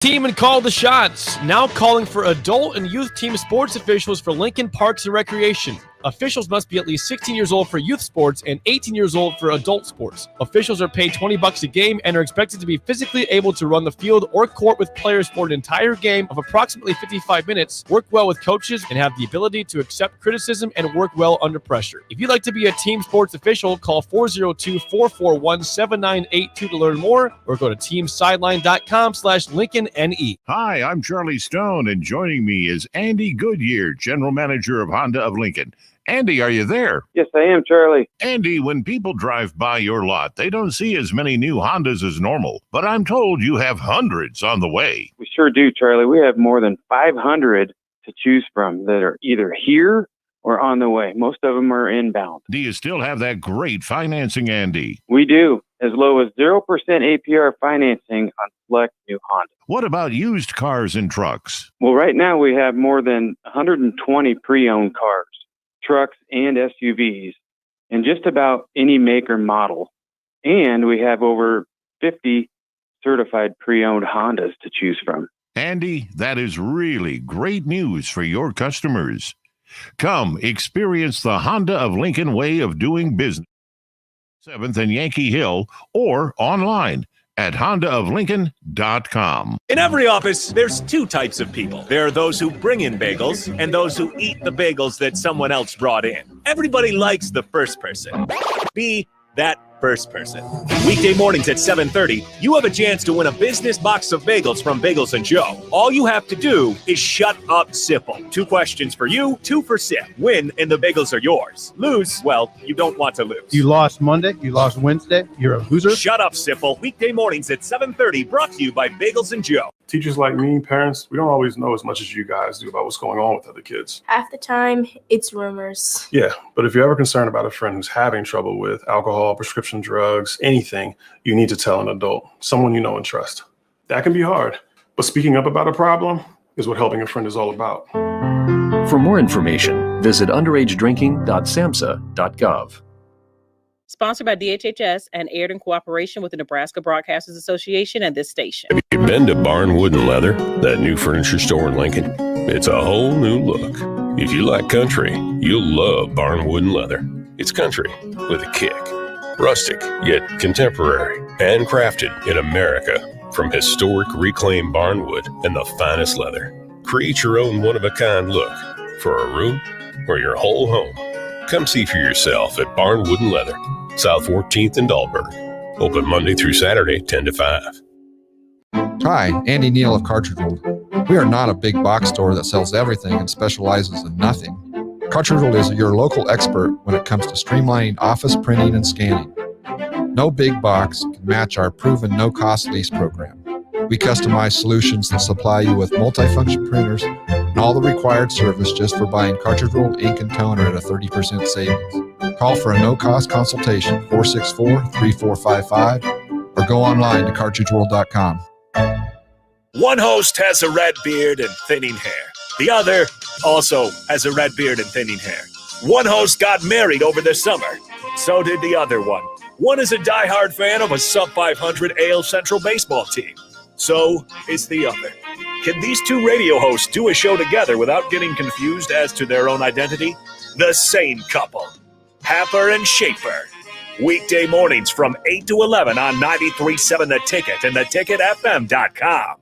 Team and call the shots. Now calling for adult and youth team sports officials for Lincoln Parks and Recreation. Officials must be at least 16 years old for youth sports and 18 years old for adult sports. Officials are paid $20 a game and are expected to be physically able to run the field or court with players for an entire game of approximately 55 minutes, work well with coaches, and have the ability to accept criticism and work well under pressure. If you'd like to be a team sports official, call 402-441-7982 to learn more, or go to teamsideline.com/LincolnNE. Hi, I'm Charlie Stone, and joining me is Andy Goodyear, General Manager of Honda of Lincoln. Andy, are you there? Yes, I am, Charlie. Andy, when people drive by your lot, they don't see as many new Hondas as normal, but I'm told you have hundreds on the way. We sure do, Charlie. We have more than 500 to choose from that are either here or on the way. Most of them are inbound. Do you still have that great financing, Andy? We do, as low as 0% APR financing on select new Honda. What about used cars and trucks? Well, right now we have more than 120 pre-owned cars, trucks, and SUVs, and just about any make or model. And we have over 50 certified pre-owned Hondas to choose from. Andy, that is really great news for your customers. Come experience the Honda of Lincoln way of doing business. 7th and Yankee Hill, or online at hondaoflincoln.com. In every office, there's two types of people. There are those who bring in bagels and those who eat the bagels that someone else brought in. Everybody likes the first person. Be that first person. Weekday mornings at 7:30, you have a chance to win a business box of bagels from Bagels & Joe. All you have to do is shut up, Sipple. 2 questions for you, 2 for Sip. Win, and the bagels are yours. Lose, well, you don't want to lose. You lost Monday, you lost Wednesday, you're a loser. Shut up, Sipple. Weekday mornings at 7:30, brought to you by Bagels & Joe. Teachers like me, parents, we don't always know as much as you guys do about what's going on with other kids. Half the time, it's rumors. Yeah, but if you're ever concerned about a friend who's having trouble with alcohol, prescription drugs, anything, you need to tell an adult, someone you know and trust. That can be hard, but speaking up about a problem is what helping a friend is all about. For more information, visit underagedrinking.samhsa.gov. Sponsored by DHHS and aired in cooperation with the Nebraska Broadcasters Association and this station. Have you been to Barn Wood and Leather, that new furniture store in Lincoln? It's a whole new look. If you like country, you'll love Barn Wood and Leather. It's country with a kick. Rustic, yet contemporary. Handcrafted in America from historic reclaimed barnwood and the finest leather. Create your own one-of-a-kind look for a room or your whole home. Come see for yourself at Barn Wood and Leather, South 14th and Dahlberg. Open Monday through Saturday, 10 to 5. Hi, Andy Neal of Cartridge World. We are not a big box store that sells everything and specializes in nothing. Cartridge World is your local expert when it comes to streamlining office printing and scanning. No big box can match our proven no-cost lease program. We customize solutions that supply you with multifunction printers and all the required service just for buying cartridge rolled ink and toner at a 30% savings. Call for a no-cost consultation, 464-3455, or go online to cartridgeworld.com. One host has a red beard and thinning hair. The other also has a red beard and thinning hair. One host got married over the summer. So did the other one. One is a diehard fan of a sub-500 AL Central baseball team. So is the other. Can these two radio hosts do a show together without getting confused as to their own identity? The same couple. Happer and Schaefer. Weekday mornings from 8 to 11 on 93.7 The Ticket and theticketfm.com.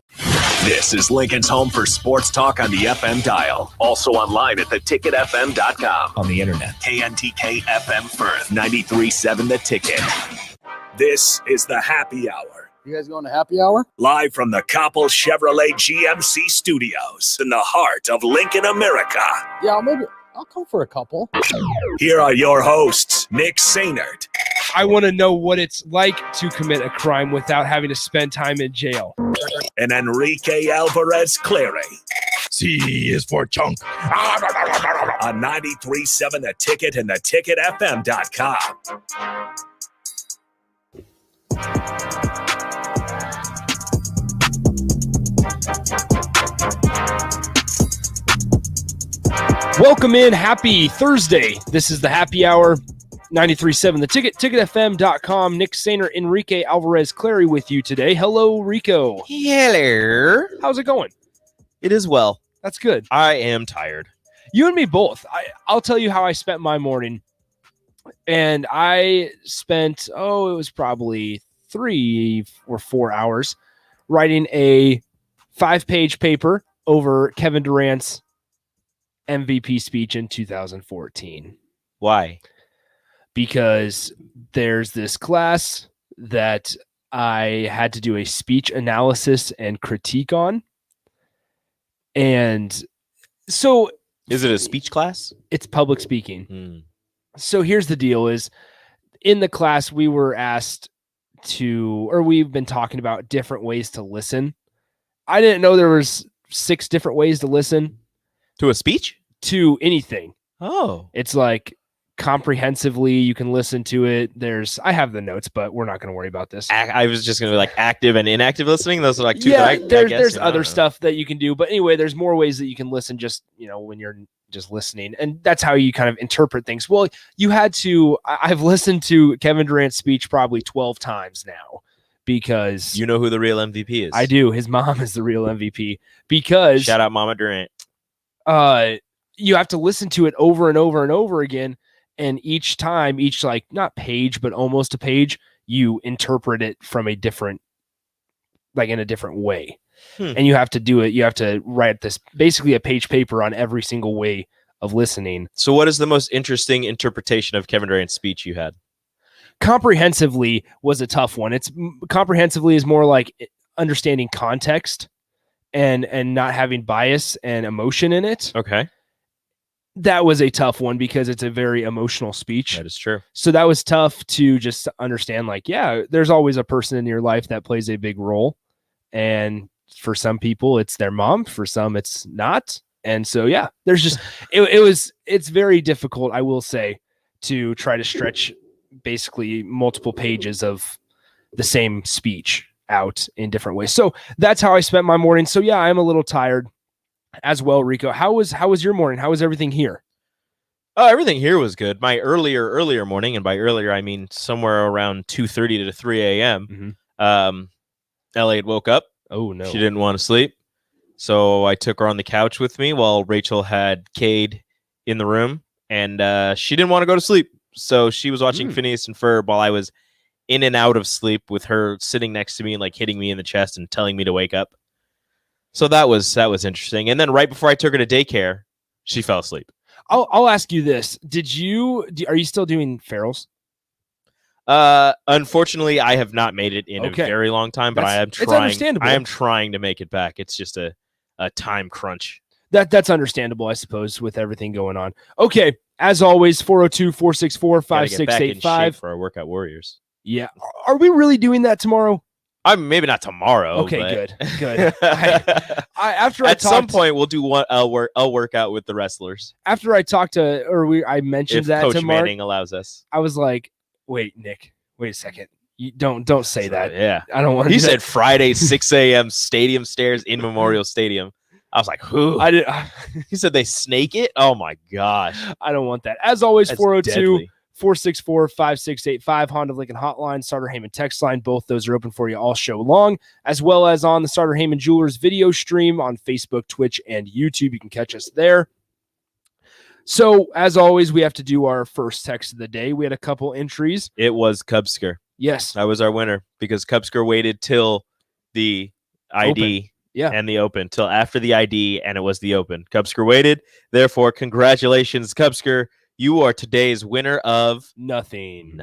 This is Lincoln's home for sports talk on the FM dial. Also online at theticketfm.com. On the internet. KNTK FM Firth, 93.7 The Ticket. This is the Happy Hour. You guys going to happy hour? Live from the Koppel Chevrolet GMC studios in the heart of Lincoln, America. Yeah, maybe I'll come for a couple. Here are your hosts, Nick Sainert. I want to know what it's like to commit a crime without having to spend time in jail. And Enrique Alvarez Clary. C is for chunk. On 93.7 The Ticket and theticketfm.com. Welcome in. Happy Thursday. This is the Happy Hour. 93.7 The Ticket, ticketfm.com. Nick Sainer, Enrique Alvarez Clary with you today. Hello, Rico. Hello. How's it going? It is well. That's good. I am tired. You and me both. I'll tell you how I spent my morning. And I spent, it was probably 3 or 4 hours writing a 5-page paper over Kevin Durant's MVP speech in 2014. Why? Because there's this class that I had to do a speech analysis and critique on. And so... Is it a speech class? It's public speaking. So here's the deal is, in the class we were asked we've been talking about different ways to listen. I didn't know there was 6 different ways to listen. To a speech? To anything. Oh. It's like comprehensively you can listen to it. I have the notes, but we're not going to worry about this. I was just going to be like active and inactive listening. Those are like 2 that I guess, there's other stuff that you can do. But anyway, there's more ways that you can listen just, when you're just listening. And that's how you kind of interpret things. Well, I've listened to Kevin Durant's speech probably 12 times now because... You know who the real MVP is. I do. His mom is the real MVP because... Shout out Mama Durant. You have to listen to it over and over and over again. And each time, not page, but almost a page, you interpret it from in a different way. And you have to do it. You have to write basically a page paper on every single way of listening. So what is the most interesting interpretation of Kevin Durant's speech you had? Comprehensively was a tough one. Comprehensively is more like understanding context and not having bias and emotion in it. Okay. That was a tough one because it's a very emotional speech. That is true. So that was tough to just understand, there's always a person in your life that plays a big role. And for some people, it's their mom. For some, it's not. And so, there's just, it's very difficult, I will say, to try to stretch basically multiple pages of the same speech out in different ways. So that's how I spent my morning. So I'm a little tired as well. Rico, how was your morning? How was everything here? Oh, everything here was good. My earlier morning, and by earlier I mean somewhere around 2:30 to 3 a.m. Elliot woke up. Oh no, she didn't want to sleep, so I took her on the couch with me while Rachel had Cade in the room, and she didn't want to go to sleep, so she was watching Phineas and Ferb while I was in and out of sleep with her sitting next to me and hitting me in the chest and telling me to wake up. So that was interesting. And then right before I took her to daycare, she fell asleep. I'll ask you this. Are you still doing ferals? Unfortunately, I have not made it in a very long time, but I am trying. It's understandable. I am trying to make it back. It's just a time crunch. That's understandable, I suppose, with everything going on. Okay, as always, 402-464-5685 for our workout warriors. Yeah. Are we really doing that tomorrow? Maybe not tomorrow. Okay, but... good. At some point we'll do a workout with the wrestlers. After I talked to, I mentioned if that Coach to Mark, Manning allows us. I was like, "Wait, Nick, wait a second. You don't say that." Yeah, I don't want. He said Friday 6 a.m. stadium stairs in Memorial Stadium. I was like, "Who?" I did. He said they snake it. Oh my gosh, I don't want that. As always, That's 402. 464-5685 Honda Lincoln Hotline, Starter Heyman text line. Both those are open for you all show long, as well as on the Starter Heyman Jewelers video stream on Facebook, Twitch, and YouTube. You can catch us there. So, as always, we have to do our first text of the day. We had a couple entries. It was Cubsker. Yes. That was our winner because Cubsker waited till the ID and the open, till after the ID, and it was the open. Cubsker waited. Therefore, congratulations, Cubsker. You are today's winner of nothing.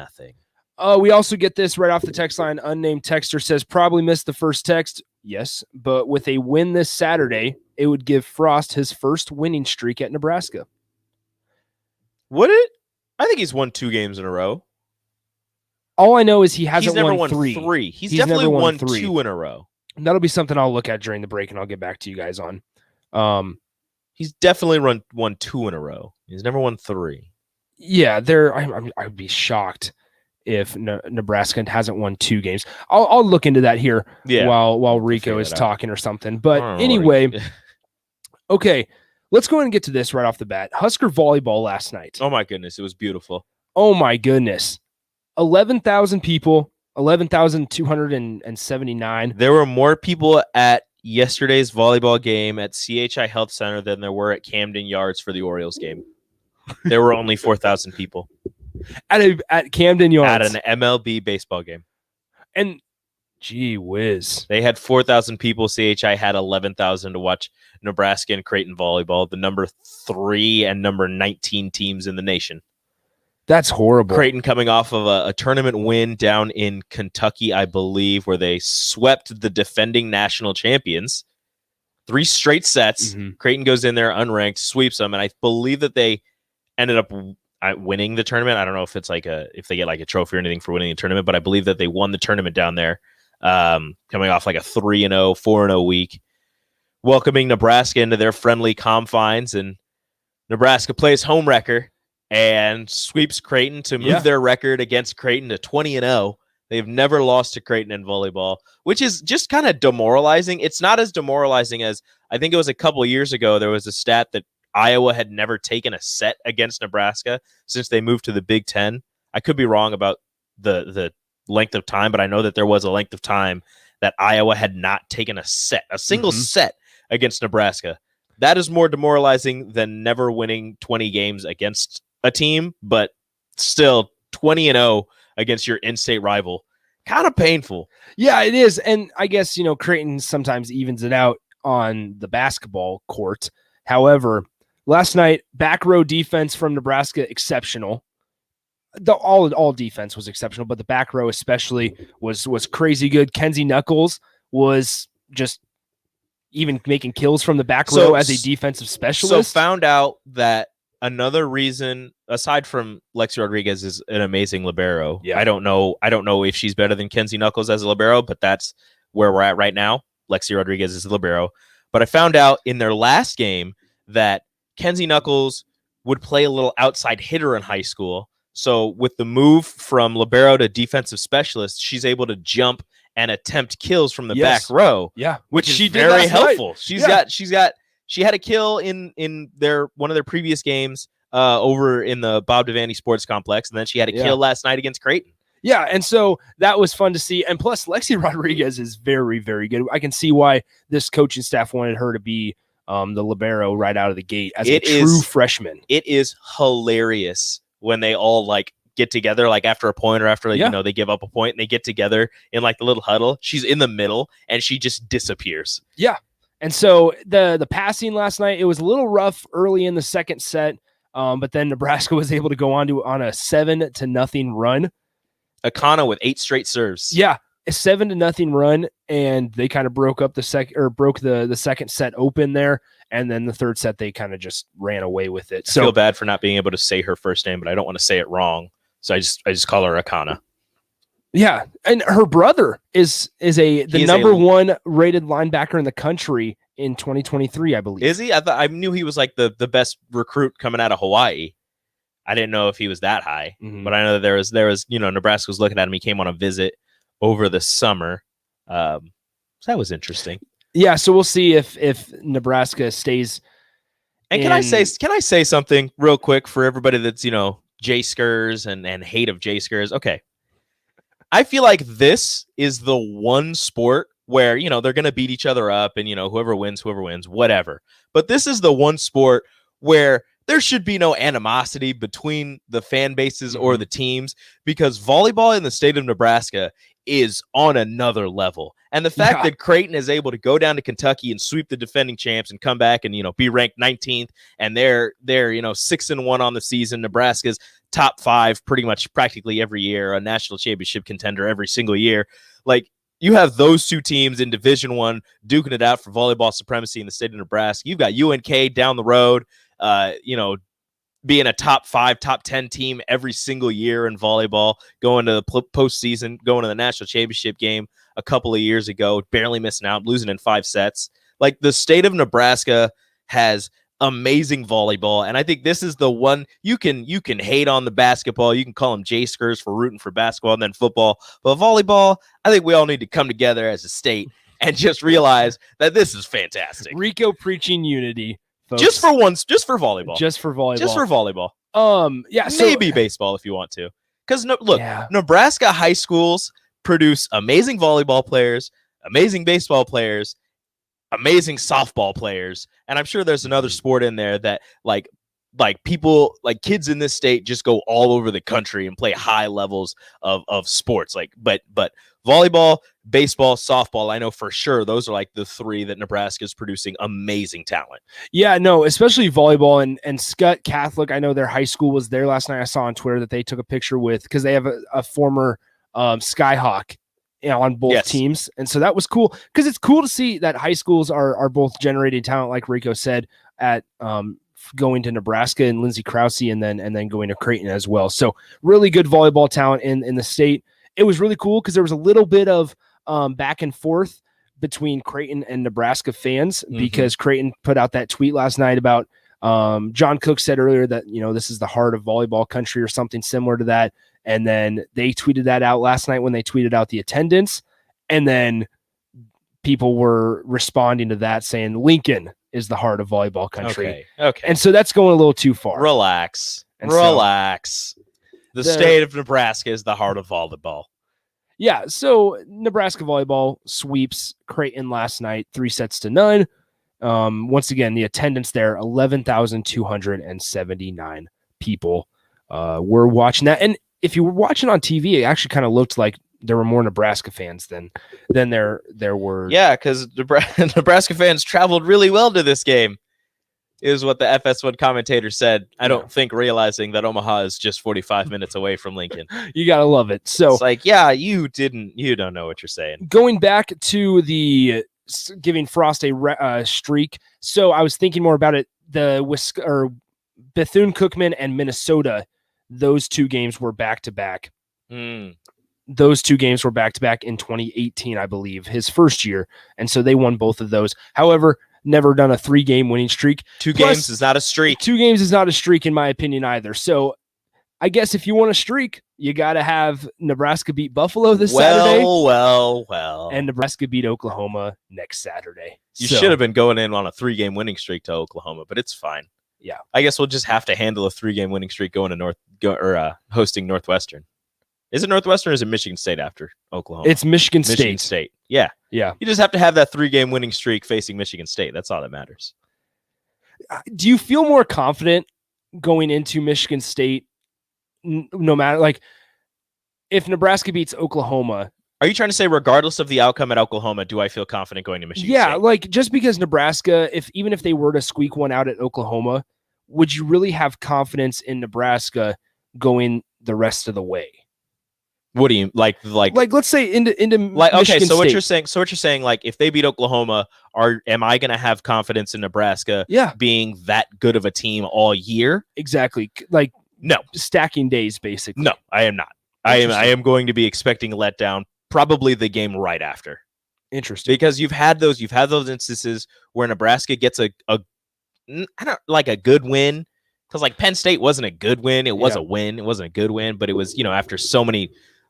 We also get this right off the text line. Unnamed texter says, probably missed the first text. Yes, but with a win this Saturday, it would give Frost his first winning streak at Nebraska. Would it? I think he's won 2 games in a row. All I know is he hasn't never won 3. He's definitely won 2 in a row. That'll be something I'll look at during the break, and I'll get back to you guys on. He's definitely won 2 in a row. He's never won 3. Yeah, I'd be shocked if Nebraska hasn't won 2 games. I'll look into that here while Rico is talking or something. But anyway, okay, let's go ahead and get to this right off the bat. Husker volleyball last night. Oh my goodness, it was beautiful. Oh my goodness. 11,000 people, 11,279. There were more people at yesterday's volleyball game at CHI Health Center than there were at Camden Yards for the Orioles game. There were only 4,000 people At Camden Yards. at an MLB baseball game. And gee whiz. They had 4,000 people. CHI had 11,000 to watch Nebraska and Creighton volleyball, the number 3 and number 19 teams in the nation. That's horrible. Creighton coming off of a tournament win down in Kentucky, I believe, where they swept the defending national champions. 3 straight sets. Mm-hmm. Creighton goes in there unranked, sweeps them, and I believe that they ended up winning the tournament. I don't know if it's if they get like a trophy or anything for winning the tournament, but I believe that they won the tournament down there, coming off like a 3-0, 4-0 week, welcoming Nebraska into their friendly confines, and Nebraska plays home wrecker and sweeps Creighton to move their record against Creighton to 20-0. They've never lost to Creighton in volleyball, which is just kind of demoralizing. It's not as demoralizing as I think it was a couple of years ago. There was a stat that Iowa had never taken a set against Nebraska since they moved to the Big Ten. I could be wrong about the length of time, but I know that there was a length of time that Iowa had not taken a single set against Nebraska. That is more demoralizing than never winning 20 games against a team, but still 20-0 against your in-state rival. Kind of painful. Yeah, it is. And I guess, Creighton sometimes evens it out on the basketball court. However, last night, back row defense from Nebraska, exceptional. All defense was exceptional, but the back row especially was crazy good. Kenzie Knuckles was just even making kills from the back row as a defensive specialist. So found out that another reason, aside from Lexi Rodriguez, is an amazing libero. Yeah. I don't know if she's better than Kenzie Knuckles as a libero, but that's where we're at right now. Lexi Rodriguez is a libero. But I found out in their last game that Kenzie Knuckles would play a little outside hitter in high school. So with the move from libero to defensive specialist, she's able to jump and attempt kills from the back row. Yeah, which she is did very last helpful. night. She had a kill in one of their previous games over in the Bob Devaney Sports Complex, and then she had a kill last night against Creighton. Yeah, and so that was fun to see. And plus, Lexi Rodriguez is very, very good. I can see why this coaching staff wanted her to be the libero right out of the gate as a true freshman. It is hilarious when they all get together, after a point or after they give up a point and they get together in the little huddle. She's in the middle and she just disappears. Yeah. And so the passing last night, it was a little rough early in the second set, but then Nebraska was able to go on a 7-0 run. Akana with 8 straight serves. Yeah, a 7-0 run, and they kind of broke the second set open there, and then the third set they kind of just ran away with it. So I feel bad for not being able to say her first name, but I don't want to say it wrong, so I just call her Akana. Yeah, and her brother is the number 1 rated linebacker in the country in 2023, I believe. Is he? I knew he was the best recruit coming out of Hawaii. I didn't know if he was that high, but I know that there was Nebraska was looking at him. He came on a visit over the summer. So that was interesting. Yeah, so we'll see if Nebraska stays. And can I say something real quick for everybody that's J Skurs and hate of J Skurs? Okay. I feel like this is the one sport where, they're going to beat each other up and, whoever wins, whatever. But this is the one sport where there should be no animosity between the fan bases or the teams, because volleyball in the state of Nebraska is on another level. And the fact that Creighton is able to go down to Kentucky and sweep the defending champs and come back and, be ranked 19th, and they're 6-1 on the season. Nebraska's top 5 pretty much practically every year, a national championship contender every single year. You have those two teams in Division I duking it out for volleyball supremacy in the state of Nebraska. You've got UNK down the road, being a top 5, top 10 team every single year in volleyball, going to the postseason, going to the national championship game a couple of years ago, barely missing out, losing in 5 sets. The state of Nebraska has amazing volleyball, and I think this is the one. You can hate on the basketball, you can call them J Skurs for rooting for basketball and then football, but volleyball, I think we all need to come together as a state and just realize that this is fantastic. Rico preaching unity, folks. Just for volleyball. Just for volleyball. Yeah, so, maybe baseball if you want to. Because Nebraska high schools produce amazing volleyball players, amazing baseball players, amazing softball players, and I'm sure there's another sport in there that like people, like kids in this state just go all over the country and play high levels of sports. Like, but volleyball, baseball, softball, I know for sure those are like the three that Nebraska is producing amazing talent. Yeah, no, especially volleyball and Scott Catholic. I know their high school was there last night. I saw on Twitter that they took a picture with, because they have a former Skyhawk on both teams. And so that was cool, because it's cool to see that high schools are both generating talent, like Rico said, at going to Nebraska and Lindsey Krause, and then going to Creighton as well. So really good volleyball talent in the state. It was really cool because there was a little bit of back and forth between Creighton and Nebraska fans, because Creighton put out that tweet last night about John Cook said earlier that, this is the heart of volleyball country or something similar to that. And then they tweeted that out last night when they tweeted out the attendance. And then people were responding to that saying Lincoln is the heart of volleyball country. Okay. And so that's going a little too far. Relax. And Relax. The state of Nebraska is the heart of volleyball. Yeah, so Nebraska volleyball sweeps Creighton last night, 3-0. Once again, the attendance there, 11,279 people were watching that. And if you were watching on TV, it actually kind of looked like there were more Nebraska fans than there were. Yeah, because Nebraska fans traveled really well to this game, is what the FS1 commentator said. I don't think realizing that Omaha is just 45 minutes away from Lincoln. You got to love it. So it's like, yeah, you don't know what you're saying. Going back to the giving Frost a streak. So I was thinking more about it. Bethune-Cookman and Minnesota, those two games were back-to-back. Those two games were back-to-back in 2018, I believe, his first year. And so they won both of those. However, never done a 3-game winning streak. Two games is not a streak. 2 games is not a streak, in my opinion, either. So I guess if you want a streak, you got to have Nebraska beat Buffalo this Saturday. Well. And Nebraska beat Oklahoma next Saturday. You should have been going in on a 3-game winning streak to Oklahoma, but it's fine. Yeah. I guess we'll just have to handle a 3-game winning streak going to hosting Northwestern. Is it Northwestern or is it Michigan State after Oklahoma? It's Michigan State. Michigan State. Yeah. Yeah. You just have to have that 3-game winning streak facing Michigan State. That's all that matters. Do you feel more confident going into Michigan State, no matter, like, if Nebraska beats Oklahoma? Are you trying to say regardless of the outcome at Oklahoma, do I feel confident going to Michigan State? Yeah, like, just because Nebraska, even if they were to squeak one out at Oklahoma, would you really have confidence in Nebraska going the rest of the way? What do you like? Let's say into like, okay, Michigan so State. what you're saying, like, if they beat Oklahoma, am I going to have confidence in Nebraska being that good of a team all year? Exactly. Like, no, stacking days, basically. No, I am not. I am going to be expecting a letdown, probably the game right after. Interesting. Because you've had those instances where Nebraska gets a good win, because like Penn State wasn't a good win. It was a win. It wasn't a good win, but it was, after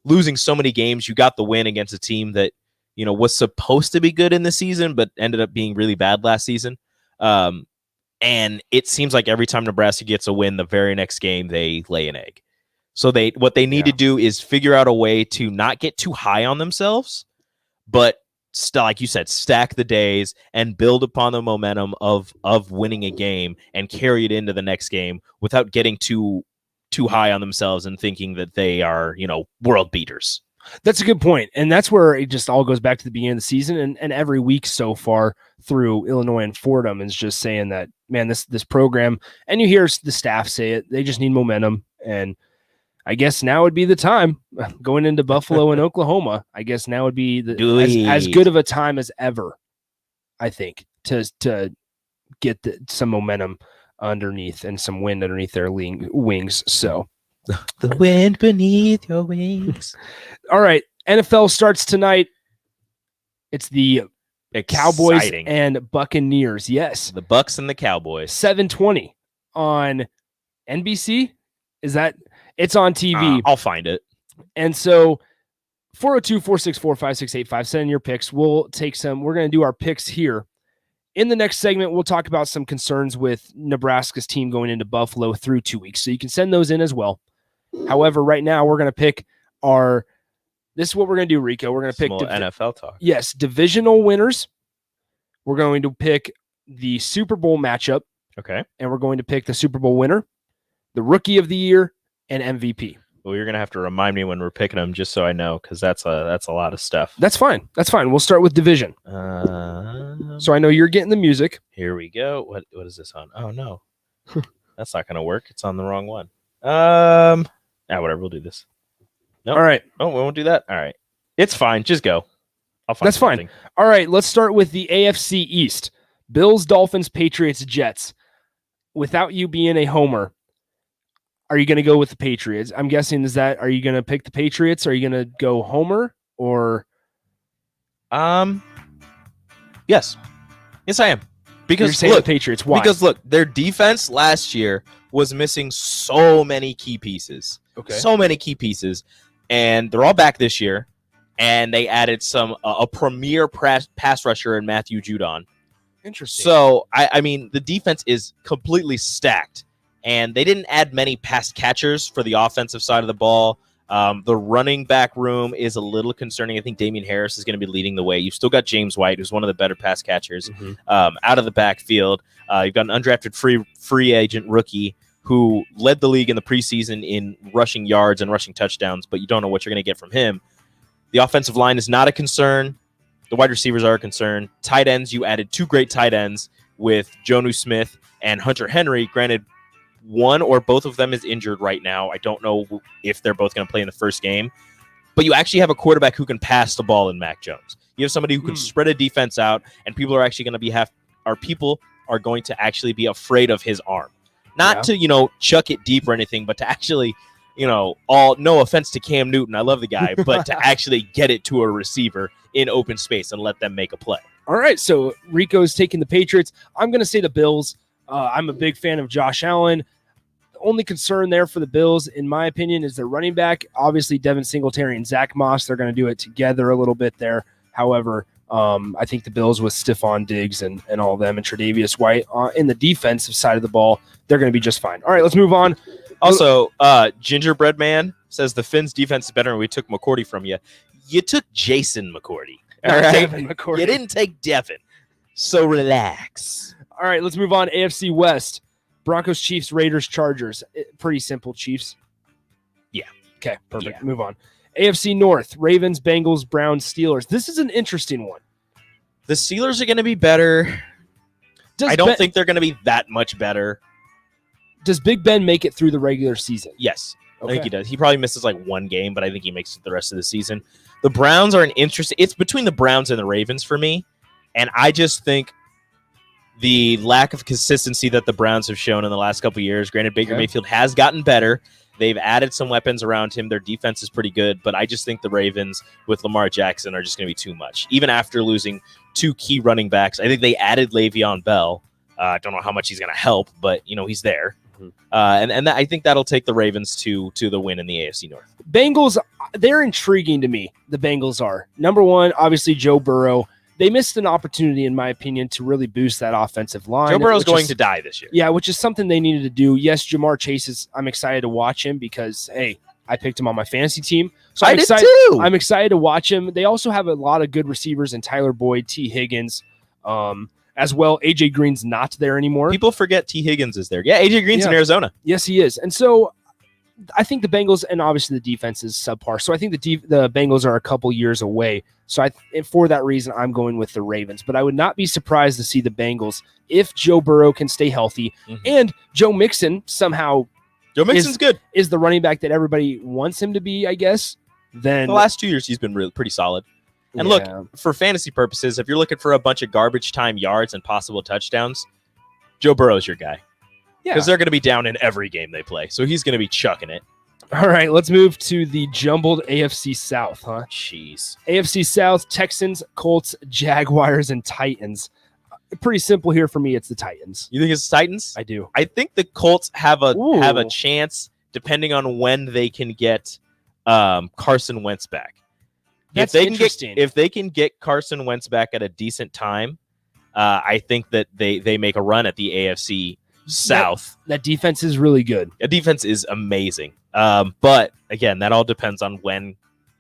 losing so many games, you got the win against a team that, was supposed to be good in the season, but ended up being really bad last season. And it seems like every time Nebraska gets a win, the very next game they lay an egg. So what they need to do is figure out a way to not get too high on themselves, but like you said, stack the days and build upon the momentum of winning a game and carry it into the next game without getting too high on themselves and thinking that they are, world beaters. That's a good point. And that's where it just all goes back to the beginning of the season. And every week so far through Illinois and Fordham is just saying that, man, this program, and you hear the staff say it, they just need momentum. And I guess now would be the time going into Buffalo and Oklahoma. I guess now would be as good of a time as ever, I think, to get some momentum underneath and some wind underneath their wings. So the wind beneath your wings. All right. NFL starts tonight. It's the Cowboys and Buccaneers. Yes. The Bucs and the Cowboys. 7:20 on NBC. It's on TV. I'll find it. And so 402-464-5685. Send in your picks. We'll take some. We're going to do our picks here. In the next segment, we'll talk about some concerns with Nebraska's team going into Buffalo through 2 weeks. So you can send those in as well. However, right now we're going to pick this is what we're going to do, Rico. We're going to pick NFL talk. Yes, divisional winners. We're going to pick the Super Bowl matchup. Okay. And we're going to pick the Super Bowl winner, the Rookie of the Year, and MVP. Well, you're going to have to remind me when we're picking them just so I know, because that's a lot of stuff. That's fine. We'll start with division. So I know you're getting the music. Here we go. What is this on? Oh, no. That's not going to work. It's on the wrong one. Whatever. We'll do this. Nope. All right. Oh, we won't do that? All right. It's fine. Just go. I'll find That's something. Fine. All right. Let's start with the AFC East. Bills, Dolphins, Patriots, Jets. Without you being a homer, are you going to go with the Patriots? I'm guessing are you going to pick the Patriots? Are you going to go homer or? Yes. Yes, I am. Because the Patriots. Why? Because look, their defense last year was missing so many key pieces. Okay. So many key pieces. And they're all back this year. And they added a premier pass rusher in Matthew Judon. Interesting. So, I mean, the defense is completely stacked. And they didn't add many pass catchers for the offensive side of the ball. The running back room is a little concerning. I think Damian Harris is going to be leading the way. You've still got James White, who's one of the better pass catchers out of the backfield. You've got an undrafted free agent rookie who led the league in the preseason in rushing yards and rushing touchdowns, but you don't know what you're going to get from him. The offensive line is not a concern. The wide receivers are a concern. Tight ends, you added 2 great tight ends with Jonnu Smith and Hunter Henry. Granted, one or both of them is injured right now. I don't know if they're both going to play in the first game. But you actually have a quarterback who can pass the ball in Mac Jones. You have somebody who can spread a defense out, and people are actually going to people are going to actually be afraid of his arm. Not to, chuck it deep or anything, but to actually, no offense to Cam Newton, I love the guy, but to actually get it to a receiver in open space and let them make a play. All right, so Rico's taking the Patriots. I'm going to say the Bills. I'm a big fan of Josh Allen. The only concern there for the Bills, in my opinion, is their running back. Obviously, Devin Singletary and Zach Moss, they're going to do it together a little bit there. However, I think the Bills with Stephon Diggs and all of them and Tre'Davious White in the defensive side of the ball, they're going to be just fine. All right, let's move on. Also, Gingerbread Man says the Finns' defense is better and we took McCourty from you. You took Jason McCourty. All right? Devin McCourty. You didn't take Devin. So relax. All right, let's move on. AFC West. Broncos, Chiefs, Raiders, Chargers. Pretty simple, Chiefs. Yeah. Okay, perfect. Yeah. Move on. AFC North. Ravens, Bengals, Browns, Steelers. This is an interesting one. The Steelers are going to be better. I don't think they're going to be that much better. Does Big Ben make it through the regular season? Yes. Okay. I think he does. He probably misses like one game, but I think he makes it the rest of the season. The Browns are an interesting. It's between the Browns and the Ravens for me. And I just think the lack of consistency that the Browns have shown in the last couple of years, granted, Baker Mayfield has gotten better. They've added some weapons around him. Their defense is pretty good, but I just think the Ravens with Lamar Jackson are just going to be too much. Even after losing 2 key running backs, I think they added Le'Veon Bell. I don't know how much he's going to help, but he's there. And I think that'll take the Ravens to the win in the AFC North. Bengals, they're intriguing to me. The Bengals are. Number one, obviously Joe Burrow. They missed an opportunity, in my opinion, to really boost that offensive line. Joe Burrow's going to die this year. Yeah, which is something they needed to do. Yes, Jamar Chase I'm excited to watch him because, hey, I picked him on my fantasy team. So I did too. I'm excited to watch him. They also have a lot of good receivers in Tyler Boyd, T. Higgins, as well. A.J. Green's not there anymore. People forget T. Higgins is there. Yeah, A.J. Green's in Arizona. Yes, he is. And so I think the Bengals, and obviously the defense is subpar. So I think the Bengals are a couple years away. So for that reason, I'm going with the Ravens. But I would not be surprised to see the Bengals if Joe Burrow can stay healthy and Joe Mixon somehow. Joe Mixon's good. Is the running back that everybody wants him to be, I guess. Then the last 2 years he's been pretty solid. And look, for fantasy purposes, if you're looking for a bunch of garbage time yards and possible touchdowns, Joe Burrow's your guy. Because they're going to be down in every game they play. So he's going to be chucking it. All right, let's move to the jumbled AFC South, huh? Jeez. AFC South, Texans, Colts, Jaguars, and Titans. Pretty simple here for me. It's the Titans. You think it's the Titans? I do. I think the Colts have a chance depending on when they can get Carson Wentz back. That's if interesting. If they can get Carson Wentz back at a decent time, I think that they make a run at the AFC South. That defense is really good. The defense is amazing. But again, that all depends on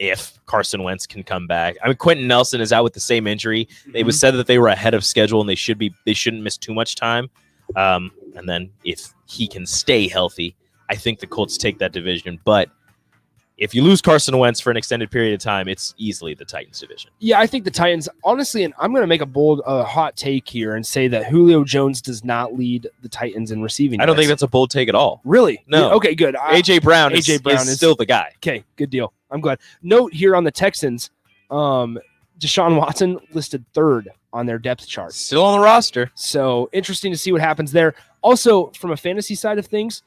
if Carson Wentz can come back. I mean, Quentin Nelson is out with the same injury. It was said that they were ahead of schedule and they shouldn't miss too much time. And then if he can stay healthy, I think the Colts take that division. But if you lose Carson Wentz for an extended period of time, it's easily the Titans division. Yeah, I think the Titans, honestly, and I'm going to make a bold, hot take here and say that Julio Jones does not lead the Titans in receiving. I don't think that's a bold take at all. Really? No. Okay, good. A.J. Brown is still the guy. Okay, good deal. I'm glad. Note here on the Texans, Deshaun Watson listed 3rd on their depth chart. Still on the roster. So interesting to see what happens there. Also, from a fantasy side of things,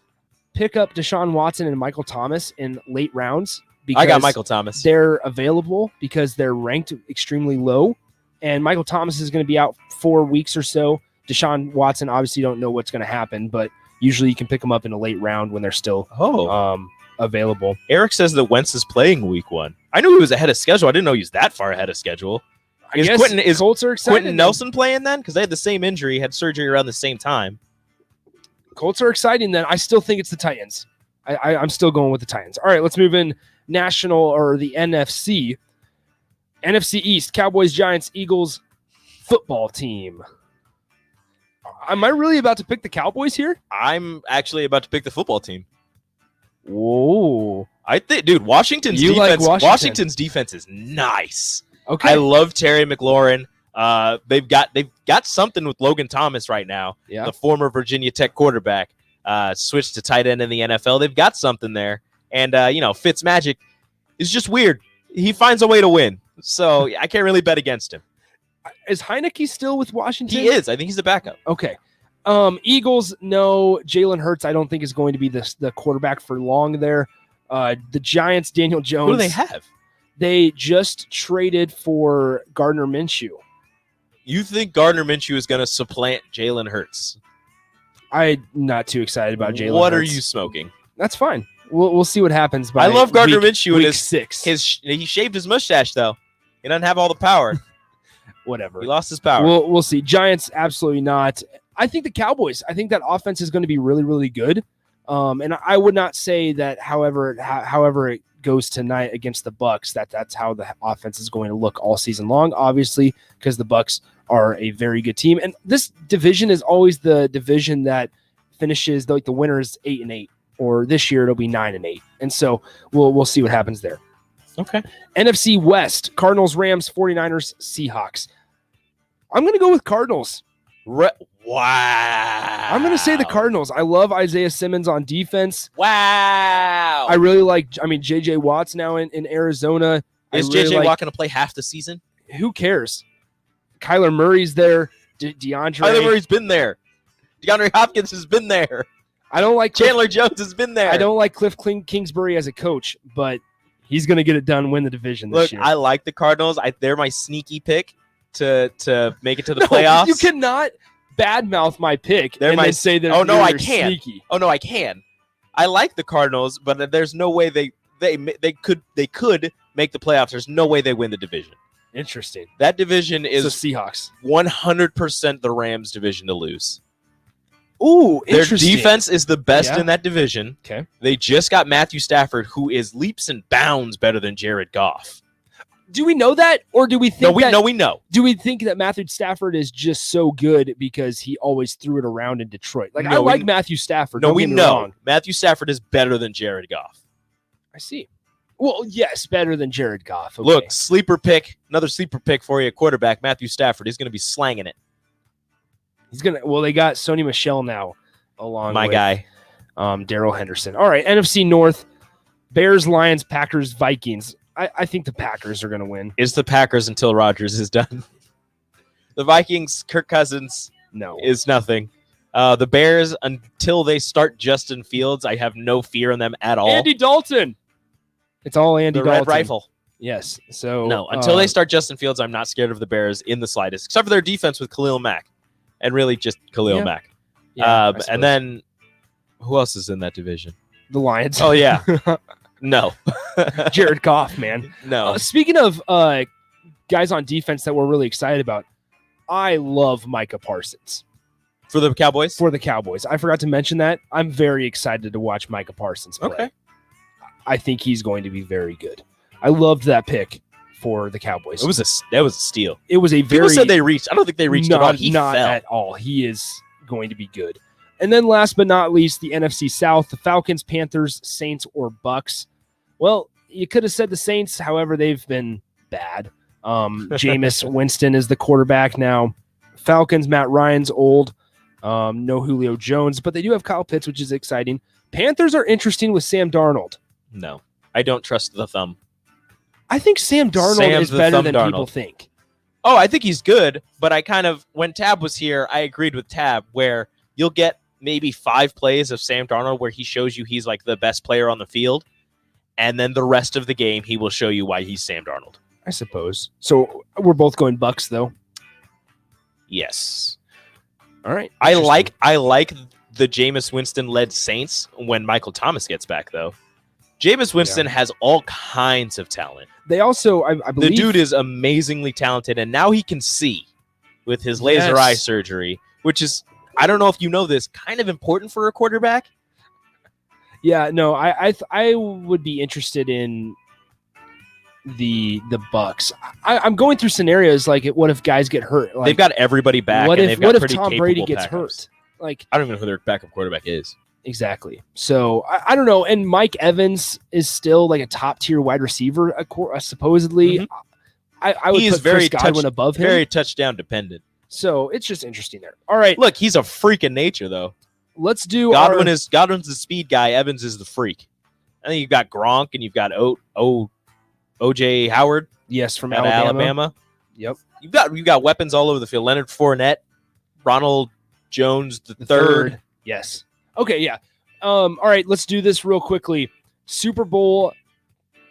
pick up Deshaun Watson and Michael Thomas in late rounds. Because I got Michael Thomas. They're available because they're ranked extremely low. And Michael Thomas is going to be out 4 weeks or so. Deshaun Watson, obviously don't know what's going to happen, but usually you can pick them up in a late round when they're still available. Eric says that Wentz is playing week 1. I knew he was ahead of schedule. I didn't know he was that far ahead of schedule. Is Colts are excited. Quentin Nelson playing then? Because they had the same injury, had surgery around the same time. Colts are exciting then. I still think it's the Titans. I'm still going with the Titans. All right, let's move in national or the NFC. NFC East, Cowboys, Giants, Eagles, football team. Am I really about to pick the Cowboys here? I'm actually about to pick the football team. Whoa. I think, dude, Washington's Washington's defense is nice. Okay. I love Terry McLaurin. They've got something with Logan Thomas right now. Yeah. The former Virginia Tech quarterback, switched to tight end in the NFL. They've got something there. And, Fitzmagic is just weird. He finds a way to win. So I can't really bet against him. Is Heineke still with Washington? He is. I think he's the backup. Okay. Eagles, no. Jalen Hurts, I don't think is going to be the quarterback for long there. The Giants, Daniel Jones. Who do they have? They just traded for Gardner Minshew. You think Gardner Minshew is going to supplant Jalen Hurts? I'm not too excited about Jalen Hurts. What are you smoking? That's fine. We'll see what happens. I love Gardner Minshew. Week in 6. He shaved his mustache, though. He doesn't have all the power. Whatever. He lost his power. We'll see. Giants, absolutely not. I think the Cowboys, I think that offense is going to be really, really good. And I would not say that however it goes tonight against the Bucs, that's how the offense is going to look all season long, obviously, because the Bucs are a very good team. And this division is always the division that finishes, like the winner is 8-8, or this year it'll be 9-8. And so we'll see what happens there. Okay. NFC West, Cardinals, Rams, 49ers, Seahawks. I'm going to go with Cardinals. Wow. I'm going to say the Cardinals. I love Isaiah Simmons on defense. Wow. I really like, J.J. Watt's now in Arizona. Is J.J. Watt going to play half the season? Who cares? Kyler Murray's there. DeAndre. Kyler Murray's been there. DeAndre Hopkins has been there. I don't like Chandler Jones has been there. I don't like Cliff Kingsbury as a coach, but he's going to get it done, win the division this year. I like the Cardinals. They're my sneaky pick to make it to the playoffs. You cannot badmouth my pick then say that I can. Sneaky. Oh no, I can. I like the Cardinals, but there's no way they could make the playoffs. There's no way they win the division. Interesting. That division is the Seahawks. 100% the Rams division to lose. Ooh, their interesting. defense is the best in that division. Okay. They just got Matthew Stafford, who is leaps and bounds better than Jared Goff. Do we know that, or do we think we know. Do we think that Matthew Stafford is just so good because he always threw it around in Detroit? Like, I like Matthew Stafford. No, don't we get me know wrong. Matthew Stafford is better than Jared Goff. I see. Well, yes, better than Jared Goff. Okay. Look, another sleeper pick for you, quarterback Matthew Stafford. He's going to be slanging it. They got Sony Michel now, along my with guy, Darrell Henderson. All right, NFC North: Bears, Lions, Packers, Vikings. I think the Packers are going to win. It's the Packers until Rodgers is done. The Vikings, Kirk Cousins, is nothing. The Bears, until they start Justin Fields, I have no fear in them at all. Andy Dalton. It's all Andy Dalton. Red Rifle. Yes. So no, until they start Justin Fields, I'm not scared of the Bears in the slightest, except for their defense with Khalil Mack, and really just Khalil Mack. Yeah, and then who else is in that division? The Lions. Oh yeah. No. Jared Goff, man. No. Speaking of guys on defense that we're really excited about, I love Micah Parsons. For the Cowboys? For the Cowboys. I forgot to mention that. I'm very excited to watch Micah Parsons play. Okay. I think he's going to be very good. I loved that pick for the Cowboys. That was a steal. It was a very... People said they reached. I don't think they reached at all. He not fell. at all. He is going to be good. And then last but not least, the NFC South, the Falcons, Panthers, Saints, or Bucks. Well, you could have said the Saints. However, they've been bad. Jameis Winston is the quarterback now. Falcons, Matt Ryan's old. No Julio Jones, but they do have Kyle Pitts, which is exciting. Panthers are interesting with Sam Darnold. No, I don't trust the thumb. I think Sam Darnold is better than people think. Oh, I think he's good, but when Tab was here, I agreed with Tab where you'll get maybe 5 plays of Sam Darnold where he shows you he's like the best player on the field, and then the rest of the game he will show you why he's Sam Darnold. I suppose. So we're both going Bucks, though. Yes. All right. I like the Jameis Winston-led Saints when Michael Thomas gets back, though. Jameis Winston has all kinds of talent. They also, I believe... The dude is amazingly talented, and now he can see with his laser eye surgery, which is, I don't know if you know this, kind of important for a quarterback. Yeah, no, I would be interested in the Bucks. I'm going through scenarios like, what if guys get hurt? Like, they've got everybody back. What and if they've got Tom Brady gets hurt? Like, I don't even know who their backup quarterback is. Exactly. So I don't know. And Mike Evans is still like a top tier wide receiver, supposedly. Mhm. I would He put is Chris Godwin above him. Very touchdown dependent. So it's just interesting there. All right. Look, he's a freak in nature, though. Let's do Godwin's the speed guy. Evans is the freak. I think you've got Gronk and you've got OJ Howard. Yes, from out of Alabama. Yep. You've got weapons all over the field. Leonard Fournette, Ronald Jones the third. Yes. Okay, yeah. All right, let's do this real quickly. Super Bowl,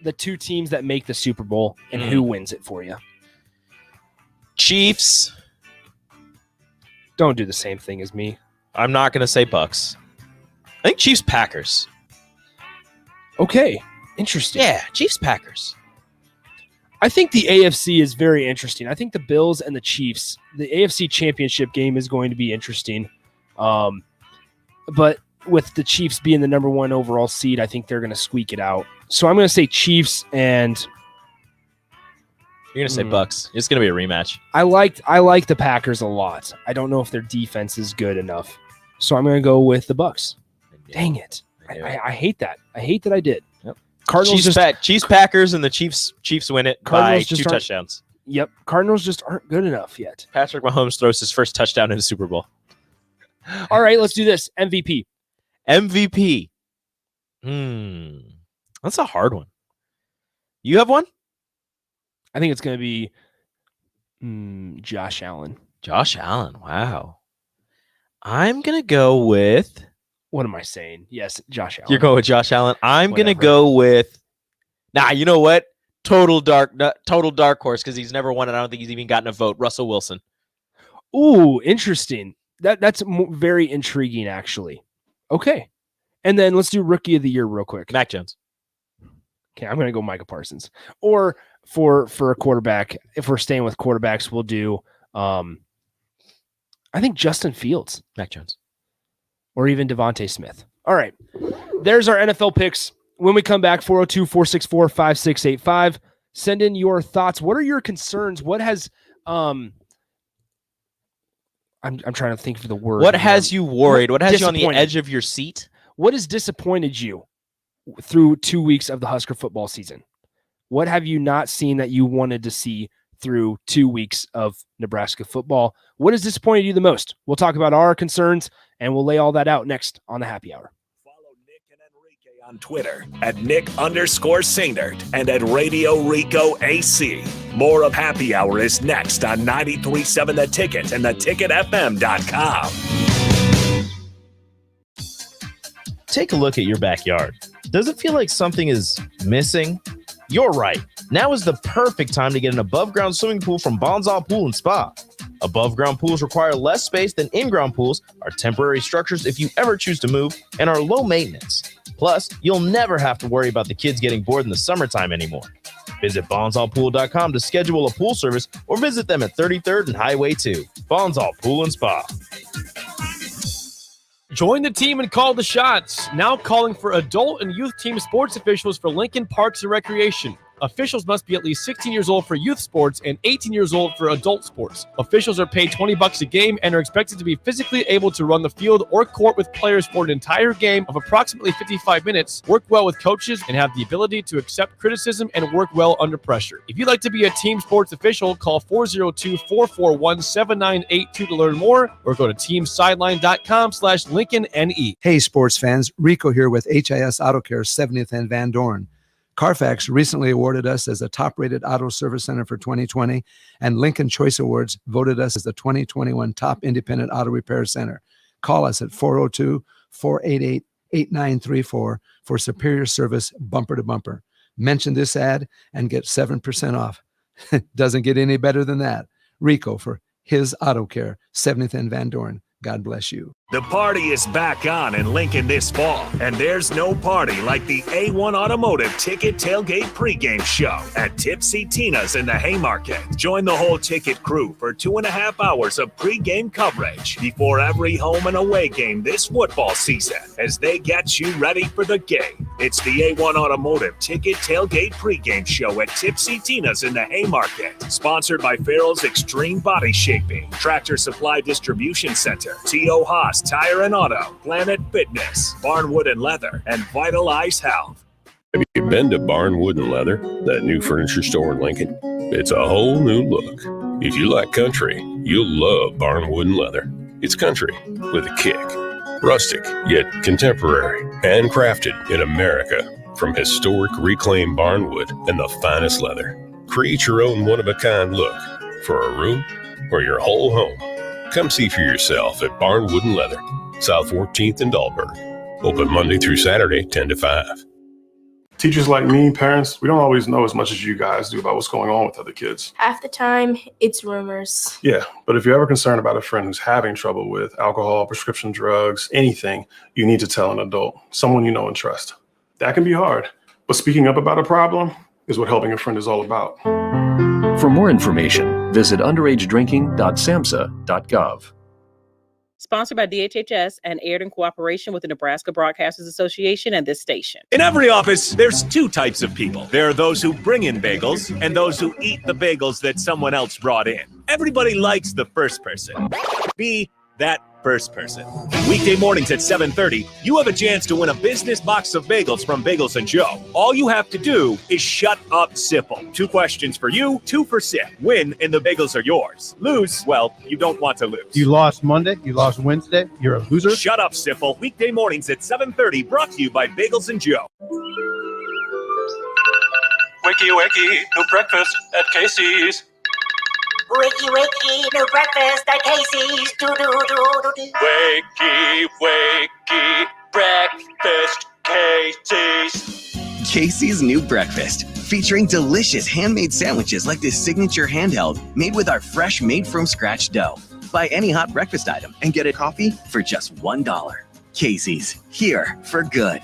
the 2 teams that make the Super Bowl, and who wins it for you? Chiefs. Don't do the same thing as me. I'm not going to say Bucks. I think Chiefs Packers. Okay, interesting. Yeah, Chiefs Packers. I think the AFC is very interesting. I think the Bills and the Chiefs, the AFC Championship game is going to be interesting. But with the Chiefs being the number 1 overall seed, I think they're going to squeak it out. So I'm going to say Chiefs, and you're going to say Bucks. It's going to be a rematch. I like the Packers a lot. I don't know if their defense is good enough. So I'm going to go with the Bucks. Dang it. I hate that. I hate that I did. Yep. Cardinals Chiefs Packers, and the Chiefs win it by 2 touchdowns. Yep. Cardinals just aren't good enough yet. Patrick Mahomes throws his first touchdown in the Super Bowl. All right, let's do this. MVP. That's a hard one. You have one? I think it's going to be Josh Allen. Josh Allen. Wow. I'm going to go with... What am I saying? Yes, Josh Allen. You're going with Josh Allen. I'm going to go with... Nah, you know what? Total dark horse, because he's never won, and I don't think he's even gotten a vote. Russell Wilson. Ooh, interesting. That's very intriguing, actually. Okay. And then let's do Rookie of the Year real quick. Mac Jones. Okay, I'm going to go Micah Parsons. Or for a quarterback, if we're staying with quarterbacks, we'll do, I think Justin Fields. Mac Jones. Or even Devontae Smith. All right. There's our NFL picks. When we come back, 402-464-5685. Send in your thoughts. What are your concerns? What has... I'm trying to think of the word. What has you worried? What has you on the edge of your seat? What has disappointed you through 2 weeks of the Husker football season? What have you not seen that you wanted to see through 2 weeks of Nebraska football? What has disappointed you the most? We'll talk about our concerns, and we'll lay all that out next on the Happy Hour. On Twitter at Nick_Sainert and at Radio Rico AC. More of Happy Hour is next on 93.7 The Ticket and theticketfm.com. Take a look at your backyard. Does it feel like something is missing? You're right. Now is the perfect time to get an above-ground swimming pool from Bonzal Pool and Spa. Above-ground pools require less space than in-ground pools, are temporary structures if you ever choose to move, and are low maintenance. Plus, you'll never have to worry about the kids getting bored in the summertime anymore. Visit bonsalpool.com to schedule a pool service or visit them at 33rd and Highway 2. Bonsall Pool and Spa. Join the team and call the shots. Now calling for adult and youth team sports officials for Lincoln Parks and Recreation. Officials must be at least 16 years old for youth sports and 18 years old for adult sports. Officials are paid $20 a game and are expected to be physically able to run the field or court with players for an entire game of approximately 55 minutes, work well with coaches, and have the ability to accept criticism and work well under pressure. If you'd like to be a team sports official, call 402-441-7982 to learn more or go to teamsideline.com/LincolnNE. Hey, sports fans. Rico here with HIS Auto Care 70th and Van Dorn. Carfax recently awarded us as a top-rated auto service center for 2020, and Lincoln Choice Awards voted us as the 2021 top independent auto repair center. Call us at 402-488-8934 for superior service bumper to bumper. Mention this ad and get 7% off. Doesn't get any better than that. Rico for his Auto Care, 70th and Van Dorn. God bless you. The party is back on in Lincoln this fall, and there's no party like the A1 Automotive Ticket Tailgate pregame show at Tipsy Tina's in the Haymarket. Join the whole ticket crew for 2.5 hours of pregame coverage before every home and away game this football season as they get you ready for the game. It's the A1 Automotive Ticket Tailgate pregame show at Tipsy Tina's in the Haymarket. Sponsored by Farrell's Extreme Body Shaping, Tractor Supply Distribution Center, T.O. Haas Tire and Auto, Planet Fitness, Barnwood and Leather, and Vitalize Health. Have you been to Barnwood and Leather, that new furniture store in Lincoln? It's a whole new look. If you like country, you'll love Barnwood and Leather. It's country with a kick. Rustic, yet contemporary. Handcrafted in America from historic reclaimed barnwood and the finest leather. Create your own one-of-a-kind look for a room or your whole home. Come see for yourself at Barnwood and Leather, South 14th and Dahlberg. Open Monday through Saturday, 10 to 5. Teachers like me, parents, we don't always know as much as you guys do about what's going on with other kids. Half the time, it's rumors. Yeah, but if you're ever concerned about a friend who's having trouble with alcohol, prescription drugs, anything, you need to tell an adult, someone you know and trust. That can be hard, but speaking up about a problem is what helping a friend is all about. For more information, visit underagedrinking.samhsa.gov. Sponsored by DHHS and aired in cooperation with the Nebraska Broadcasters Association and this station. In every office, there's two types of people. There are those who bring in bagels and those who eat the bagels that someone else brought in. Everybody likes the first person. Be that first person. Weekday mornings at 7:30, you have a chance to win a business box of bagels from Bagels & Joe. All you have to do is shut up, Sipple. 2 questions for you, 2 for Sip. Win and the bagels are yours. Lose, well, you don't want to lose. You lost Monday. You lost Wednesday. You're a loser. Shut up, Sipple. Weekday mornings at 7:30, brought to you by Bagels & Joe. Wakey, wakey, new breakfast at Casey's. Wakey, wakey, new breakfast at Casey's. Do-do-do-do-do. Wakey, wakey, breakfast, Casey's. Casey's new breakfast, featuring delicious handmade sandwiches like this signature handheld made with our fresh made-from-scratch dough. Buy any hot breakfast item and get a coffee for just $1. Casey's, here for good.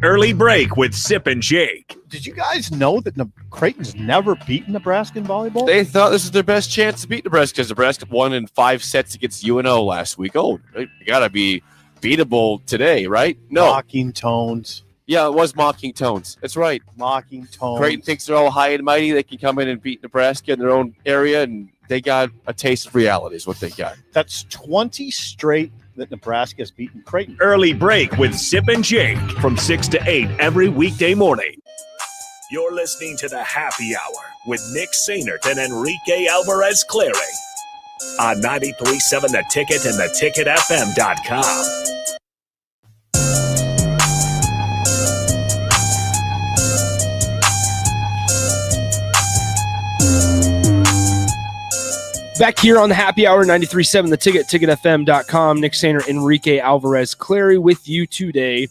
Early break with Sip and Jake. Did you guys know that Creighton's never beaten Nebraska in volleyball? They thought this was their best chance to beat Nebraska because Nebraska won in 5 sets against UNO last week. Oh, you got to be beatable today, right? No. Mocking tones. Yeah, it was mocking tones. That's right. Mocking tones. Creighton thinks they're all high and mighty. They can come in and beat Nebraska in their own area, and they got a taste of reality is what they got. That's 20 straight that Nebraska has beaten Creighton. Early break with Sip and Jake from 6 to 8 every weekday morning. You're listening to the Happy Hour with Nick Sainert and Enrique Alvarez Clary on 93.7 The Ticket and theticketfm.com. Back here on the Happy Hour, 93.7 The Ticket, ticketfm.com. Nick Sainer, Enrique Alvarez Clary with you today.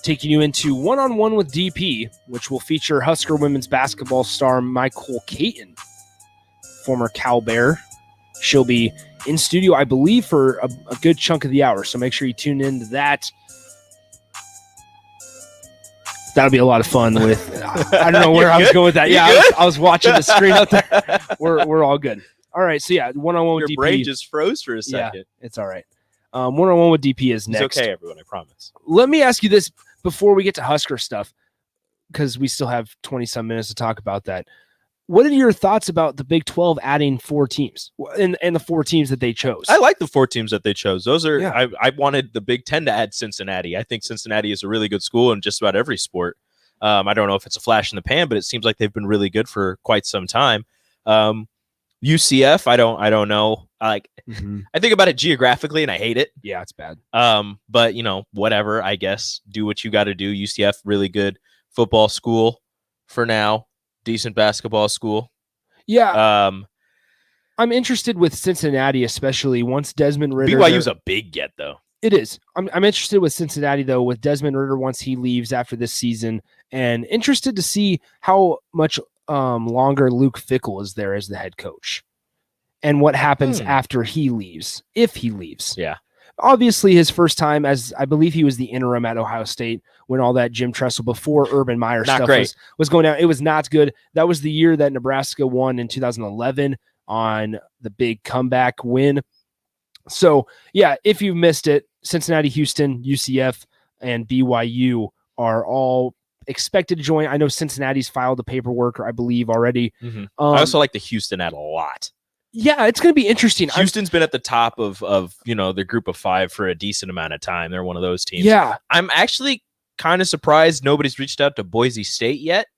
Taking you into one-on-one with DP, which will feature Husker women's basketball star Michael Caton, former Cal Bear. She'll be in studio, I believe, for a good chunk of the hour, so make sure you tune into that. That'll be a lot of fun with, I don't know where I was going with that. Yeah, I was watching the screen out there. We're all good. All right. So yeah, one-on-one with Your DP. brain just froze for a second. Yeah, it's all right. One-on-one with DP is next. It's okay, everyone. I promise. Let me ask you this before we get to Husker stuff, because we still have 20-some minutes to talk about that. What are your thoughts about the Big 12 adding 4 teams and the 4 teams that they chose? I like the 4 teams that they chose. Those are Yeah. I wanted the Big 10 to add Cincinnati. I think Cincinnati is a really good school in just about every sport. I don't know if it's a flash in the pan, but it seems like they've been really good for quite some time. UCF, I don't know. I think about it geographically and I hate it. Yeah, it's bad. But whatever, I guess. Do what you got to do. UCF, really good football school for now. Decent basketball school. Yeah. I'm interested with Cincinnati, especially once Desmond Ridder. BYU's a big get, though. It is. I'm interested with Cincinnati, though, with Desmond Ridder once he leaves after this season, and interested to see how much longer Luke Fickell is there as the head coach and what happens after he leaves, if he leaves. Yeah. Obviously, his first time, as I believe he was the interim at Ohio State when all that Jim Tressel before Urban Meyer stuff was going down. It was not good. That was the year that Nebraska won in 2011 on the big comeback win. So, yeah, if you've missed it, Cincinnati, Houston, UCF, and BYU are all expected to join. I know Cincinnati's filed the paperwork, I believe, already. I also like the Houston ad a lot. Yeah, it's going to be interesting. Houston's been at the top of the group of 5 for a decent amount of time. They're one of those teams. Yeah. I'm actually kind of surprised nobody's reached out to Boise State yet.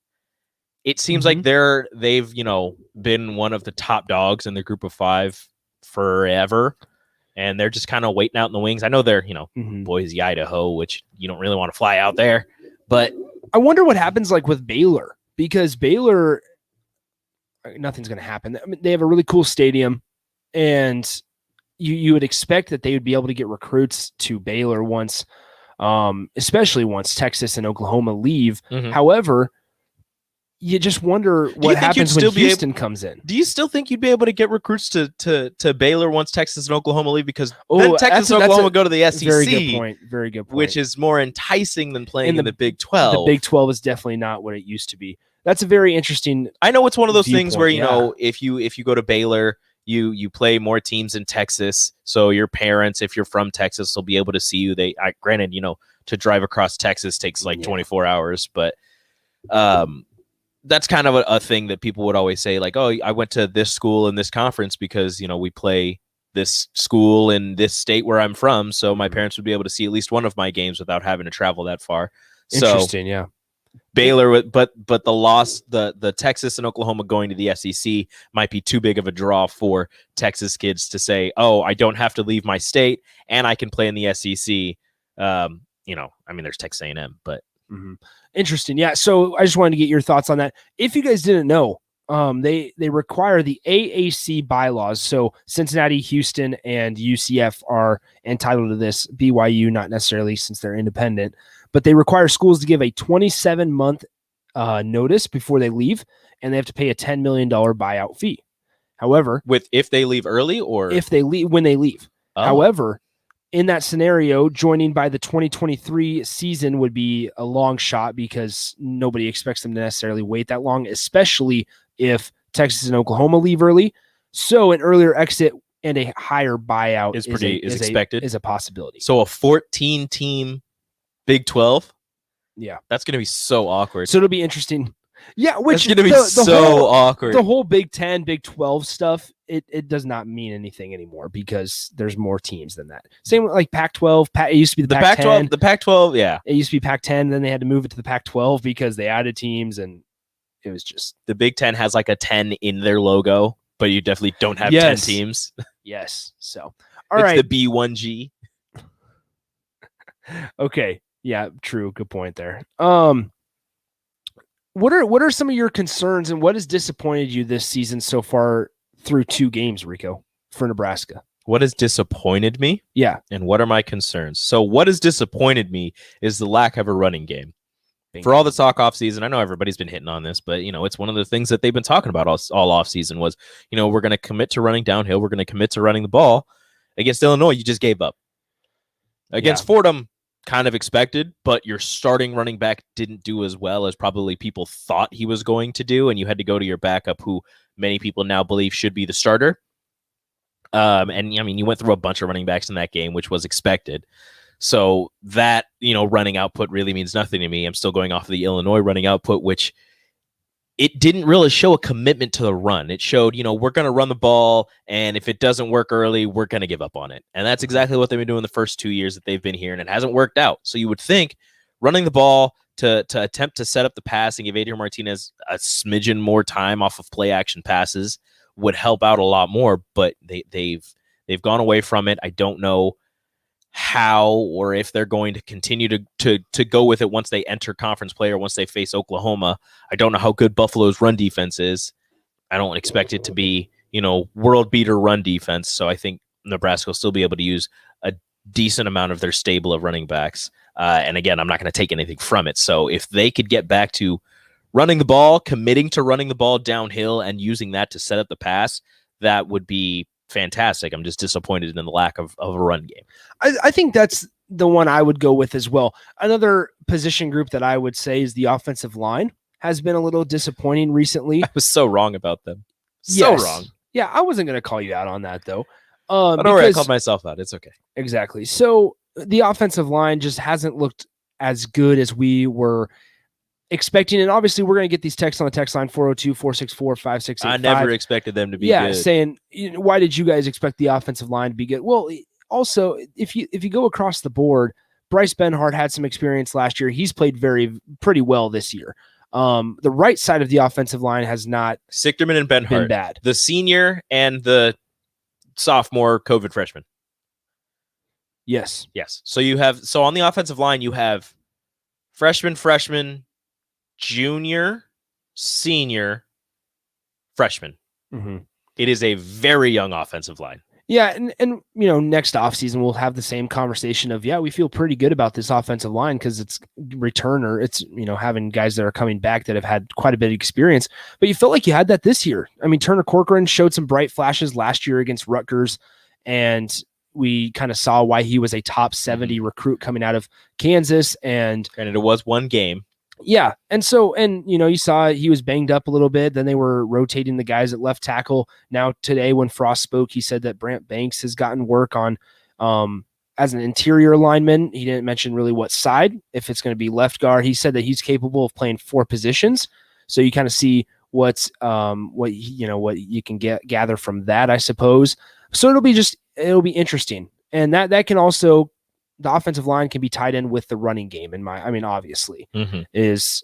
It seems like they've been one of the top dogs in the group of 5 forever, and they're just kind of waiting out in the wings. I know they're Boise, Idaho, which you don't really want to fly out there, but I wonder what happens like with Baylor, because Baylor, nothing's going to happen. I mean, they have a really cool stadium, and you would expect that they would be able to get recruits to Baylor once, especially once Texas and Oklahoma leave. However, you just wonder what happens when Houston comes in. Do you still think you'd be able to get recruits to Baylor once Texas and Oklahoma leave? Because then Texas and Oklahoma go to the SEC. Very good point. Very good point. Which is more enticing than playing in the Big 12. The Big 12 is definitely not what it used to be. That's a very interesting. I know it's one of those things where if you go to Baylor, you play more teams in Texas, so your parents, if you're from Texas, will be able to see you. Granted, to drive across Texas takes like 24 hours, but that's kind of a thing that people would always say, like, oh, I went to this school in this conference because we play this school in this state where I'm from, so my parents would be able to see at least one of my games without having to travel that far. Interesting, yeah. Baylor, but the loss, the Texas and Oklahoma going to the SEC might be too big of a draw for Texas kids to say, oh, I don't have to leave my state and I can play in the SEC. There's Texas A&M, but interesting. Yeah. So I just wanted to get your thoughts on that. If you guys didn't know, they require the AAC bylaws. So Cincinnati, Houston, and UCF are entitled to this. BYU, not necessarily, since they're independent. But they require schools to give a 27-month notice before they leave, and they have to pay a $10 million buyout fee. However, if they leave early or if they leave when they leave. Oh. However, in that scenario, joining by the 2023 season would be a long shot because nobody expects them to necessarily wait that long, especially if Texas and Oklahoma leave early. So an earlier exit and a higher buyout is expected, is a possibility. So a 14-team Big 12? Yeah. That's going to be so awkward. So it'll be interesting. Yeah, which is going to be so awkward. The whole Big 10, Big 12 stuff, it does not mean anything anymore because there's more teams than that. Same with like Pac-12. It used to be the Pac-12. The Pac-12, yeah. It used to be Pac-10, then they had to move it to the Pac-12 because they added teams, and it was just... The Big 10 has like a 10 in their logo, but you definitely don't have 10 teams. Yes. So, all right. It's the B1G. Okay. Yeah, true. Good point there. What are some of your concerns and what has disappointed you this season so far through 2 games, Rico, for Nebraska? What has disappointed me? Yeah. And what are my concerns? So what has disappointed me is the lack of a running game. For all the talk off season, I know everybody's been hitting on this, but it's one of the things that they've been talking about all off season was, we're going to commit to running downhill. We're going to commit to running the ball. Against Illinois, you just gave up. Against Fordham, kind of expected, but your starting running back didn't do as well as probably people thought he was going to do, and you had to go to your backup, who many people now believe should be the starter. And I mean, you went through a bunch of running backs in that game, which was expected. So that, running output really means nothing to me. I'm still going off of the Illinois running output, which it didn't really show a commitment to the run. It showed, we're going to run the ball, and if it doesn't work early, we're going to give up on it. And that's exactly what they've been doing the first 2 years that they've been here, and it hasn't worked out. So you would think running the ball to attempt to set up the pass and give Adrian Martinez a smidgen more time off of play action passes would help out a lot more, but they've gone away from it. I don't know how or if they're going to continue to go with it once they enter conference play or once they face Oklahoma. I don't know how good Buffalo's run defense is. I don't expect it to be, world beater run defense. So I think Nebraska will still be able to use a decent amount of their stable of running backs. And again, I'm not going to take anything from it. So if they could get back to running the ball, committing to running the ball downhill and using that to set up the pass, that would be fantastic. I'm just disappointed in the lack of a run game. I think that's the one I would go with as well. Another position group that I would say is the offensive line has been a little disappointing recently. I was so wrong about them. Yes. Wrong. Yeah, I wasn't going to call you out on that, though. But don't worry, I called myself out. It's okay. Exactly. So the offensive line just hasn't looked as good as we were expecting. And obviously, we're going to get these texts on the text line 402-464-5685. I never expected them to be good. Saying, why did you guys expect the offensive line to be good? Well, also, if you go across the board, Bryce Benhart had some experience last year. He's played pretty well this year. The right side of the offensive line has not Sichterman and Benhart, been bad. The senior and the sophomore COVID freshman. Yes. So on the offensive line, you have freshman, junior, senior, freshman. Mm-hmm. It is a very young offensive line. Yeah, and next offseason we'll have the same conversation of, we feel pretty good about this offensive line because it's returner. It's, having guys that are coming back that have had quite a bit of experience. But you felt like you had that this year. I mean, Turner Corcoran showed some bright flashes last year against Rutgers, and we kind of saw why he was a top 70 recruit coming out of Kansas. And it was one game. Yeah. And so, you saw he was banged up a little bit. Then they were rotating the guys at left tackle. Now today when Frost spoke, he said that Brant Banks has gotten work on as an interior lineman. He didn't mention really what side, if it's going to be left guard. He said that he's capable of playing 4 positions. So you kind of see what you can gather from that, I suppose. So it'll be interesting. And that can also, the offensive line can be tied in with the running game. Obviously, is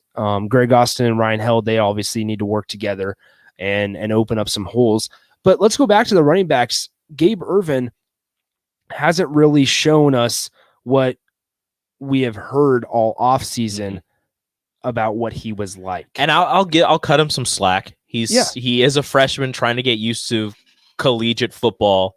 Greg Austin and Ryan Held. They obviously need to work together and open up some holes. But let's go back to the running backs. Gabe Ervin hasn't really shown us what we have heard all offseason about what he was like. And I'll cut him some slack. He is a freshman trying to get used to collegiate football.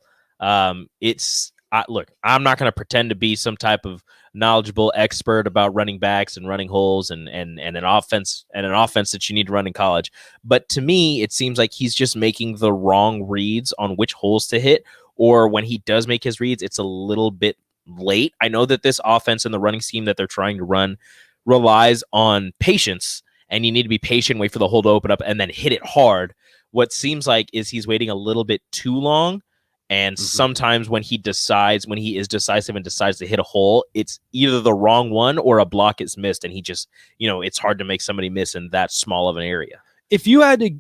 Look, I'm not going to pretend to be some type of knowledgeable expert about running backs and running holes and an offense that you need to run in college. But to me, it seems like he's just making the wrong reads on which holes to hit, or when he does make his reads, it's a little bit late. I know that this offense and the running scheme that they're trying to run relies on patience, and you need to be patient, wait for the hole to open up, and then hit it hard. What seems like is he's waiting a little bit too long. And sometimes when he is decisive and decides to hit a hole, it's either the wrong one or a block is missed. And he just, it's hard to make somebody miss in that small of an area. If you had to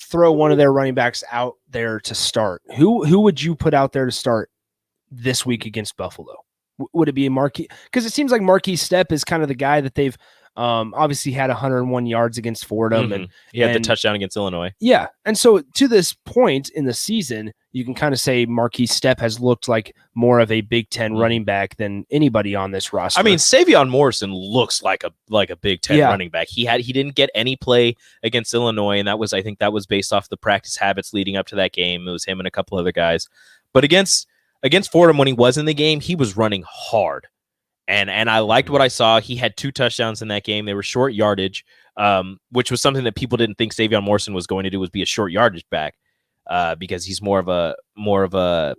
throw one of their running backs out there to start, who would you put out there to start this week against Buffalo? Would it be a Marquis? Because it seems like Marquis Stepp is kind of the guy that they've obviously had 101 yards against Fordham. And he had the touchdown against Illinois. Yeah. And so to this point in the season, you can kind of say Marquis Stepp has looked like more of a Big Ten running back than anybody on this roster. I mean, Savion Morrison looks like a Big Ten running back. He didn't get any play against Illinois, and I think that was based off the practice habits leading up to that game. It was him and a couple other guys. But against Fordham, when he was in the game, he was running hard. And I liked what I saw. He had 2 touchdowns in that game. They were short yardage, which was something that people didn't think Savion Morrison was going to do, was be a short yardage back. Because he's more of a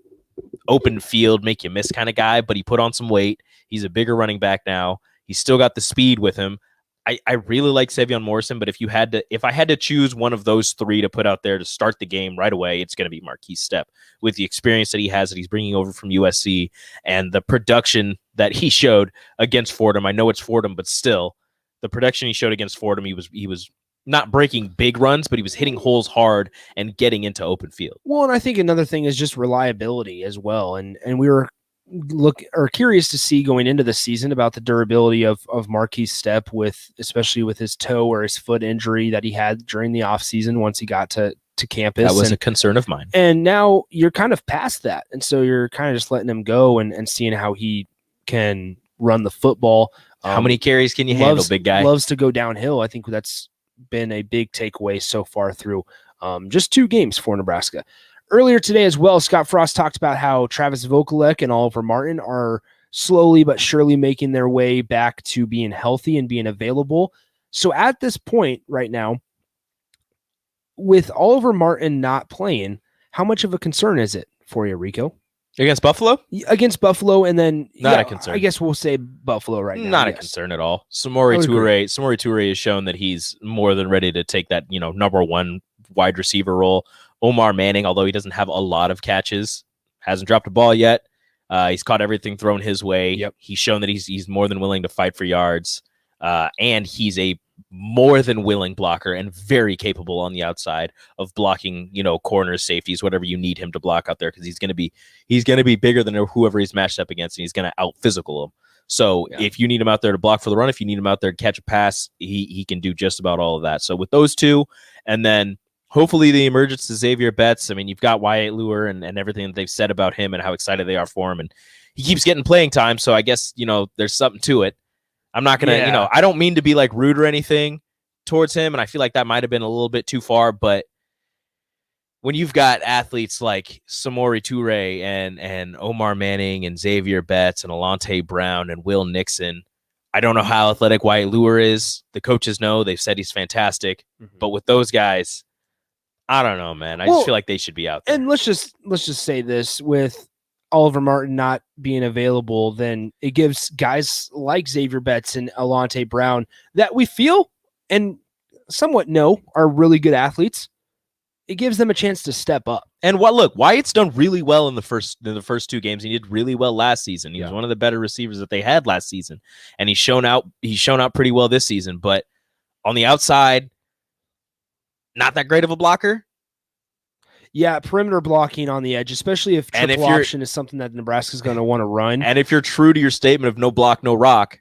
open field, make you miss kind of guy, but he put on some weight. He's a bigger running back now. He's still got the speed with him. I really like Savion Morrison, but if I had to choose one of those three to put out there to start the game right away, it's going to be Marquise Stepp with the experience that he has, that he's bringing over from USC, and the production that he showed against Fordham. I know it's Fordham, but still, the production he showed against Fordham, he was not breaking big runs, but he was hitting holes hard and getting into open field. Well, and I think another thing is just reliability as well. And we were curious to see going into the season about the durability of Marquise Stepp, especially with his toe or his foot injury that he had during the offseason once he got to campus. That was a concern of mine. And now you're kind of past that. And so you're kind of just letting him go and seeing how he can run the football. How many carries can you handle, big guy? Loves to go downhill. I think that's been a big takeaway so far through just 2 games for Nebraska. Earlier today as well, Scott Frost talked about how Travis Vokalek and Oliver Martin are slowly but surely making their way back to being healthy and being available. So at this point right now, with Oliver Martin not playing, how much of a concern is it for you, Rico? Against Buffalo? Against Buffalo, and then not a concern. I guess we'll say Buffalo right now. Not a concern at all. Samori Toure has shown that he's more than ready to take that, number 1 wide receiver role. Omar Manning, although he doesn't have a lot of catches, hasn't dropped a ball yet. He's caught everything thrown his way. Yep. He's shown that he's more than willing to fight for yards, and he's a more than willing blocker and very capable on the outside of blocking, corners, safeties, whatever you need him to block out there, because he's going to be bigger than whoever he's matched up against, and he's going to out physical him. So if you need him out there to block for the run, if you need him out there to catch a pass, he can do just about all of that. So with those two, and then hopefully the emergence of Xavier Betts. I mean, you've got Wyatt Luer and everything that they've said about him and how excited they are for him. And he keeps getting playing time. So I guess, there's something to it. I'm not going to, I don't mean to be like rude or anything towards him. And I feel like that might've been a little bit too far, but when you've got athletes like Samori Toure and Omar Manning and Xavier Betts and Alante Brown and Will Nixon, I don't know how athletic Wyatt Luer is. The coaches know. They've said he's fantastic. Mm-hmm. But with those guys, I don't know, man. I just feel like they should be out there. And let's just say this, with Oliver Martin not being available, then it gives guys like Xavier Betts and Alante Brown that we feel and somewhat know are really good athletes. It gives them a chance to step up. And Wyatt's done really well in the first 2 games. He did really well last season. He was one of the better receivers that they had last season, and he's shown out pretty well this season. But on the outside, not that great of a blocker. Yeah, perimeter blocking on the edge, especially if triple option is something that Nebraska's going to want to run. And if you're true to your statement of no block, no rock,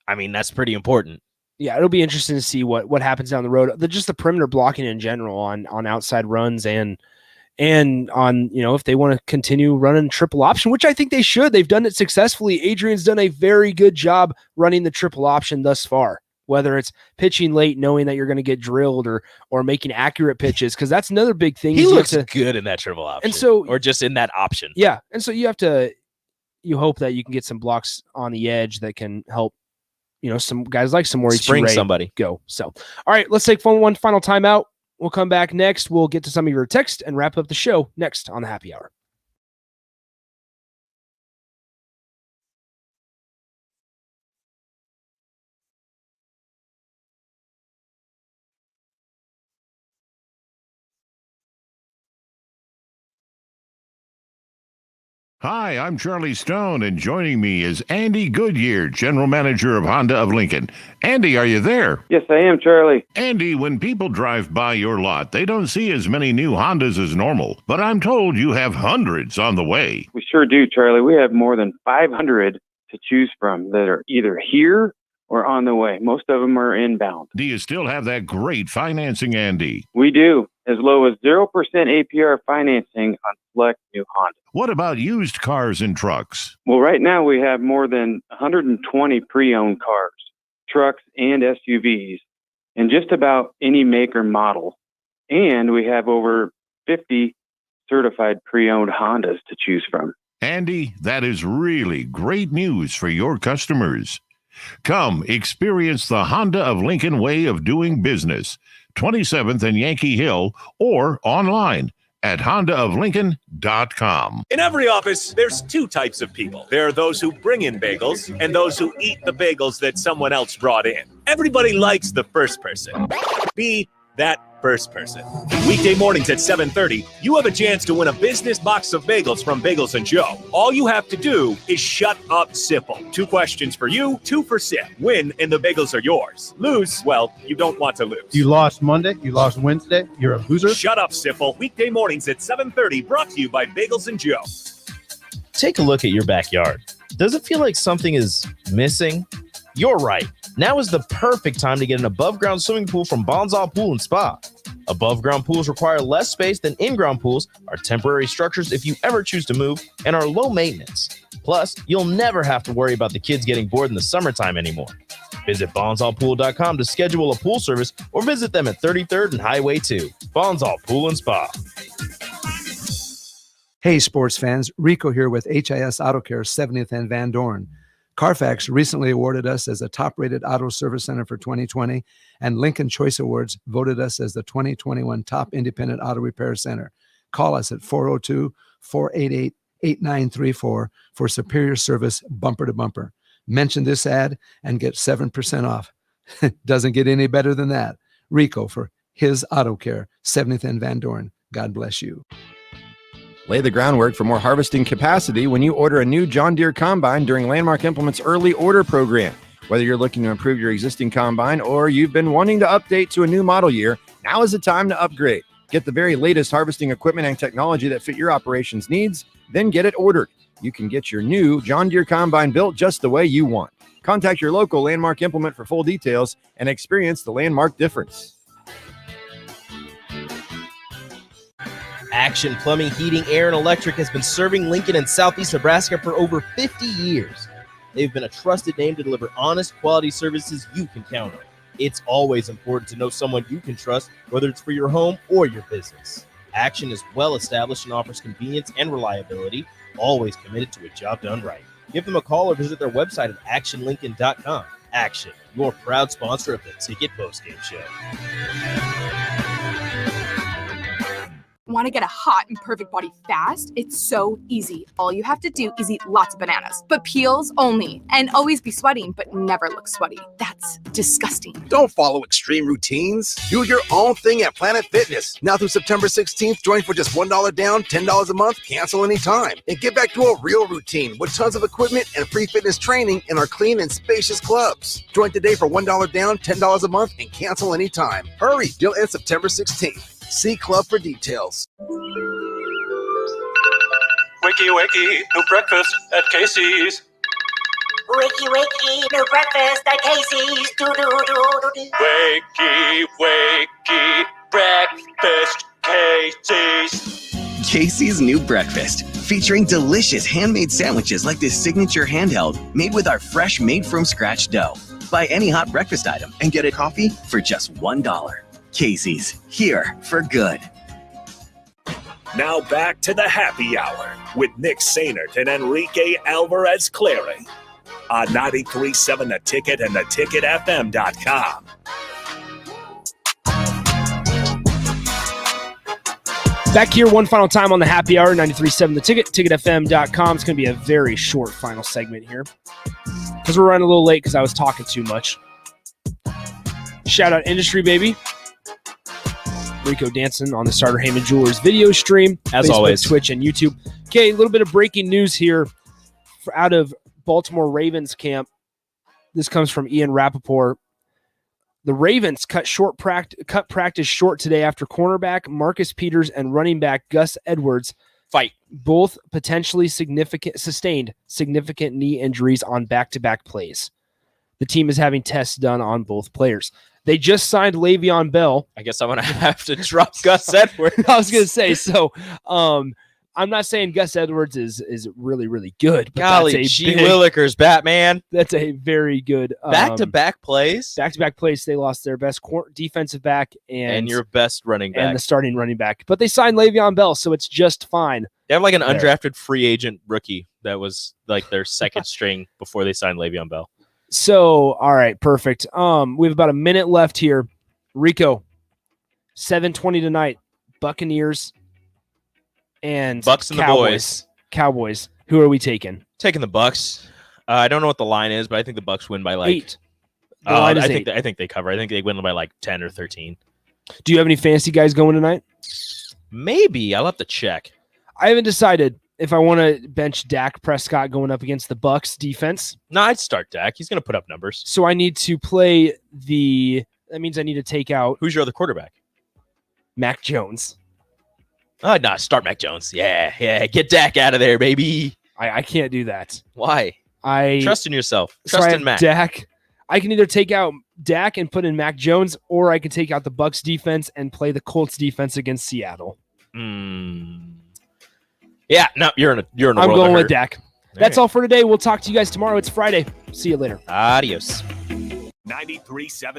I mean, that's pretty important. Yeah, it'll be interesting to see what happens down the road. Just the perimeter blocking in general on outside runs and on, if they want to continue running triple option, which I think they should. They've done it successfully. Adrian's done a very good job running the triple option thus far, whether it's pitching late, knowing that you're going to get drilled, or making accurate pitches, because that's another big thing. He looks good in that triple option, or just in that option. Yeah, and so you hope that you can get some blocks on the edge that can help, some guys like Samori Toure somebody go. So, all right, let's take one final timeout. We'll come back next. We'll get to some of your text and wrap up the show next on the Happy Hour. Hi, I'm Charlie Stone, and joining me is Andy Goodyear, General Manager of Honda of Lincoln. Andy, are you there? Yes, I am, Charlie. Andy, when people drive by your lot, they don't see as many new Hondas as normal, but I'm told you have hundreds on the way. We sure do, Charlie. We have more than 500 to choose from that are either here or on the way. Most of them are inbound. Do you still have that great financing, Andy? We do, as low as 0% APR financing on select new Honda. What about used cars and trucks? Well, right now we have more than 120 pre-owned cars, trucks, and SUVs, in just about any make or model. And we have over 50 certified pre-owned Hondas to choose from. Andy, that is really great news for your customers. Come experience the Honda of Lincoln way of doing business, 27th and Yankee Hill, or online at hondaoflincoln.com. In every office, there's two types of people. There are those who bring in bagels and those who eat the bagels that someone else brought in. Everybody likes the first person. Be that first person. Weekday mornings at 7:30, you have a chance to win a business box of bagels from Bagels & Joe. All you have to do is shut up, Sipple. 2 questions for you, 2 for Sip. Win, and the bagels are yours. Lose, well, you don't want to lose. You lost Monday. You lost Wednesday. You're a loser. Shut up, Sipple. Weekday mornings at 7:30, brought to you by Bagels & Joe. Take a look at your backyard. Does it feel like something is missing? You're right. Now is the perfect time to get an above-ground swimming pool from Bonsall Pool and Spa. Above-ground pools require less space than in-ground pools, are temporary structures if you ever choose to move, and are low maintenance. Plus, you'll never have to worry about the kids getting bored in the summertime anymore. Visit bonsallpool.com to schedule a pool service or visit them at 33rd and Highway 2. Bonsall Pool and Spa. Hey, sports fans. Rico here with HIS Auto Care 70th and Van Dorn. Carfax recently awarded us as a top-rated auto service center for 2020, and Lincoln Choice Awards voted us as the 2021 top independent auto repair center. Call us at 402-488-8934 for superior service bumper to bumper. Mention this ad and get 7% off. Doesn't get any better than that. Rico for his Auto Care, 70th and Van Dorn. God bless you. Lay the groundwork for more harvesting capacity when you order a new John Deere combine during Landmark Implement's early order program. Whether you're looking to improve your existing combine or you've been wanting to update to a new model year, now is the time to upgrade. Get the very latest harvesting equipment and technology that fit your operations needs, then get it ordered. You can get your new John Deere combine built just the way you want. Contact your local Landmark Implement for full details and experience the Landmark difference. Action Plumbing, Heating, Air, and Electric has been serving Lincoln and Southeast Nebraska for over 50 years. They've been a trusted name to deliver honest, quality services you can count on. It's always important to know someone you can trust, whether it's for your home or your business. Action is well established and offers convenience and reliability, always committed to a job done right. Give them a call or visit their website at actionlincoln.com. Action, your proud sponsor of the Ticket Postgame Show. Want to get a hot and perfect body fast? It's so easy. All you have to do is eat lots of bananas, but peels only, and always be sweating, but never look sweaty. That's disgusting. Don't follow extreme routines. Do your own thing at Planet Fitness. Now through September 16th, join for just $1 down, $10 a month, cancel anytime. And get back to a real routine with tons of equipment and free fitness training in our clean and spacious clubs. Join today for $1 down, $10 a month, and cancel anytime. Hurry, deal ends September 16th. See club for details. Wakey, wakey, new breakfast at Casey's. Wakey, wakey, new breakfast at Casey's. Do-do-do-do-do. Wakey, wakey, breakfast, Casey's. Casey's new breakfast, featuring delicious handmade sandwiches like this signature handheld made with our fresh made-from-scratch dough. Buy any hot breakfast item and get a coffee for just $1. Casey's, here for good. Now back to the happy hour with Nick Sainert and Enrique Alvarez Clary on 93.7 The Ticket and theticketfm.com. Back here one final time on the happy hour, 93.7 The Ticket, ticketfm.com. It's going to be a very short final segment here because we're running a little late because I was talking too much. Shout out Industry Baby. Rico dancing on the Starter Heyman Jewelers video stream. As Facebook, always. Twitch, and YouTube. Okay, a little bit of breaking news here out of Baltimore Ravens camp. This comes from Ian Rappaport. The Ravens cut practice short today after cornerback Marcus Peters and running back Gus Edwards fight. Both potentially sustained significant knee injuries on back-to-back plays. The team is having tests done on both players. They just signed Le'Veon Bell. I guess I'm going to have to drop Gus Edwards. I was going to say, so I'm not saying Gus Edwards is really, really good. But Golly, G. Willikers, Batman. That's a very good. Back-to-back plays? Back-to-back plays. They lost their best defensive back and your best running back. And the starting running back. But they signed Le'Veon Bell, so it's just fine. They have like an undrafted free agent rookie that was like their second string before they signed Le'Veon Bell. So, all right, perfect. We have about a minute left here. Rico, 7:20 tonight. Buccaneers and Bucks and the boys. Cowboys. Who are we taking? Taking the Bucks. I don't know what the line is, but I think the Bucks win by like 8. The line is I 8. think I think they cover. I think they win by like 10 or 13. Do you have any fantasy guys going tonight? Maybe. I'll have to check. I haven't decided if I want to bench Dak Prescott going up against the Bucks defense. No, I'd start Dak. He's going to put up numbers. So I need to play that means I need to take out. Who's your other quarterback? Mac Jones. Oh, no, start Mac Jones. Yeah. Get Dak out of there, baby. I can't do that. Why? Trust in yourself. So Trust I in have Mac. Dak. I can either take out Dak and put in Mac Jones, or I can take out the Bucks defense and play the Colts defense against Seattle. Yeah, no, you're in a I'm world going of with hurt. Dak. That's all for today. We'll talk to you guys tomorrow. It's Friday. See you later. Adios. 93.7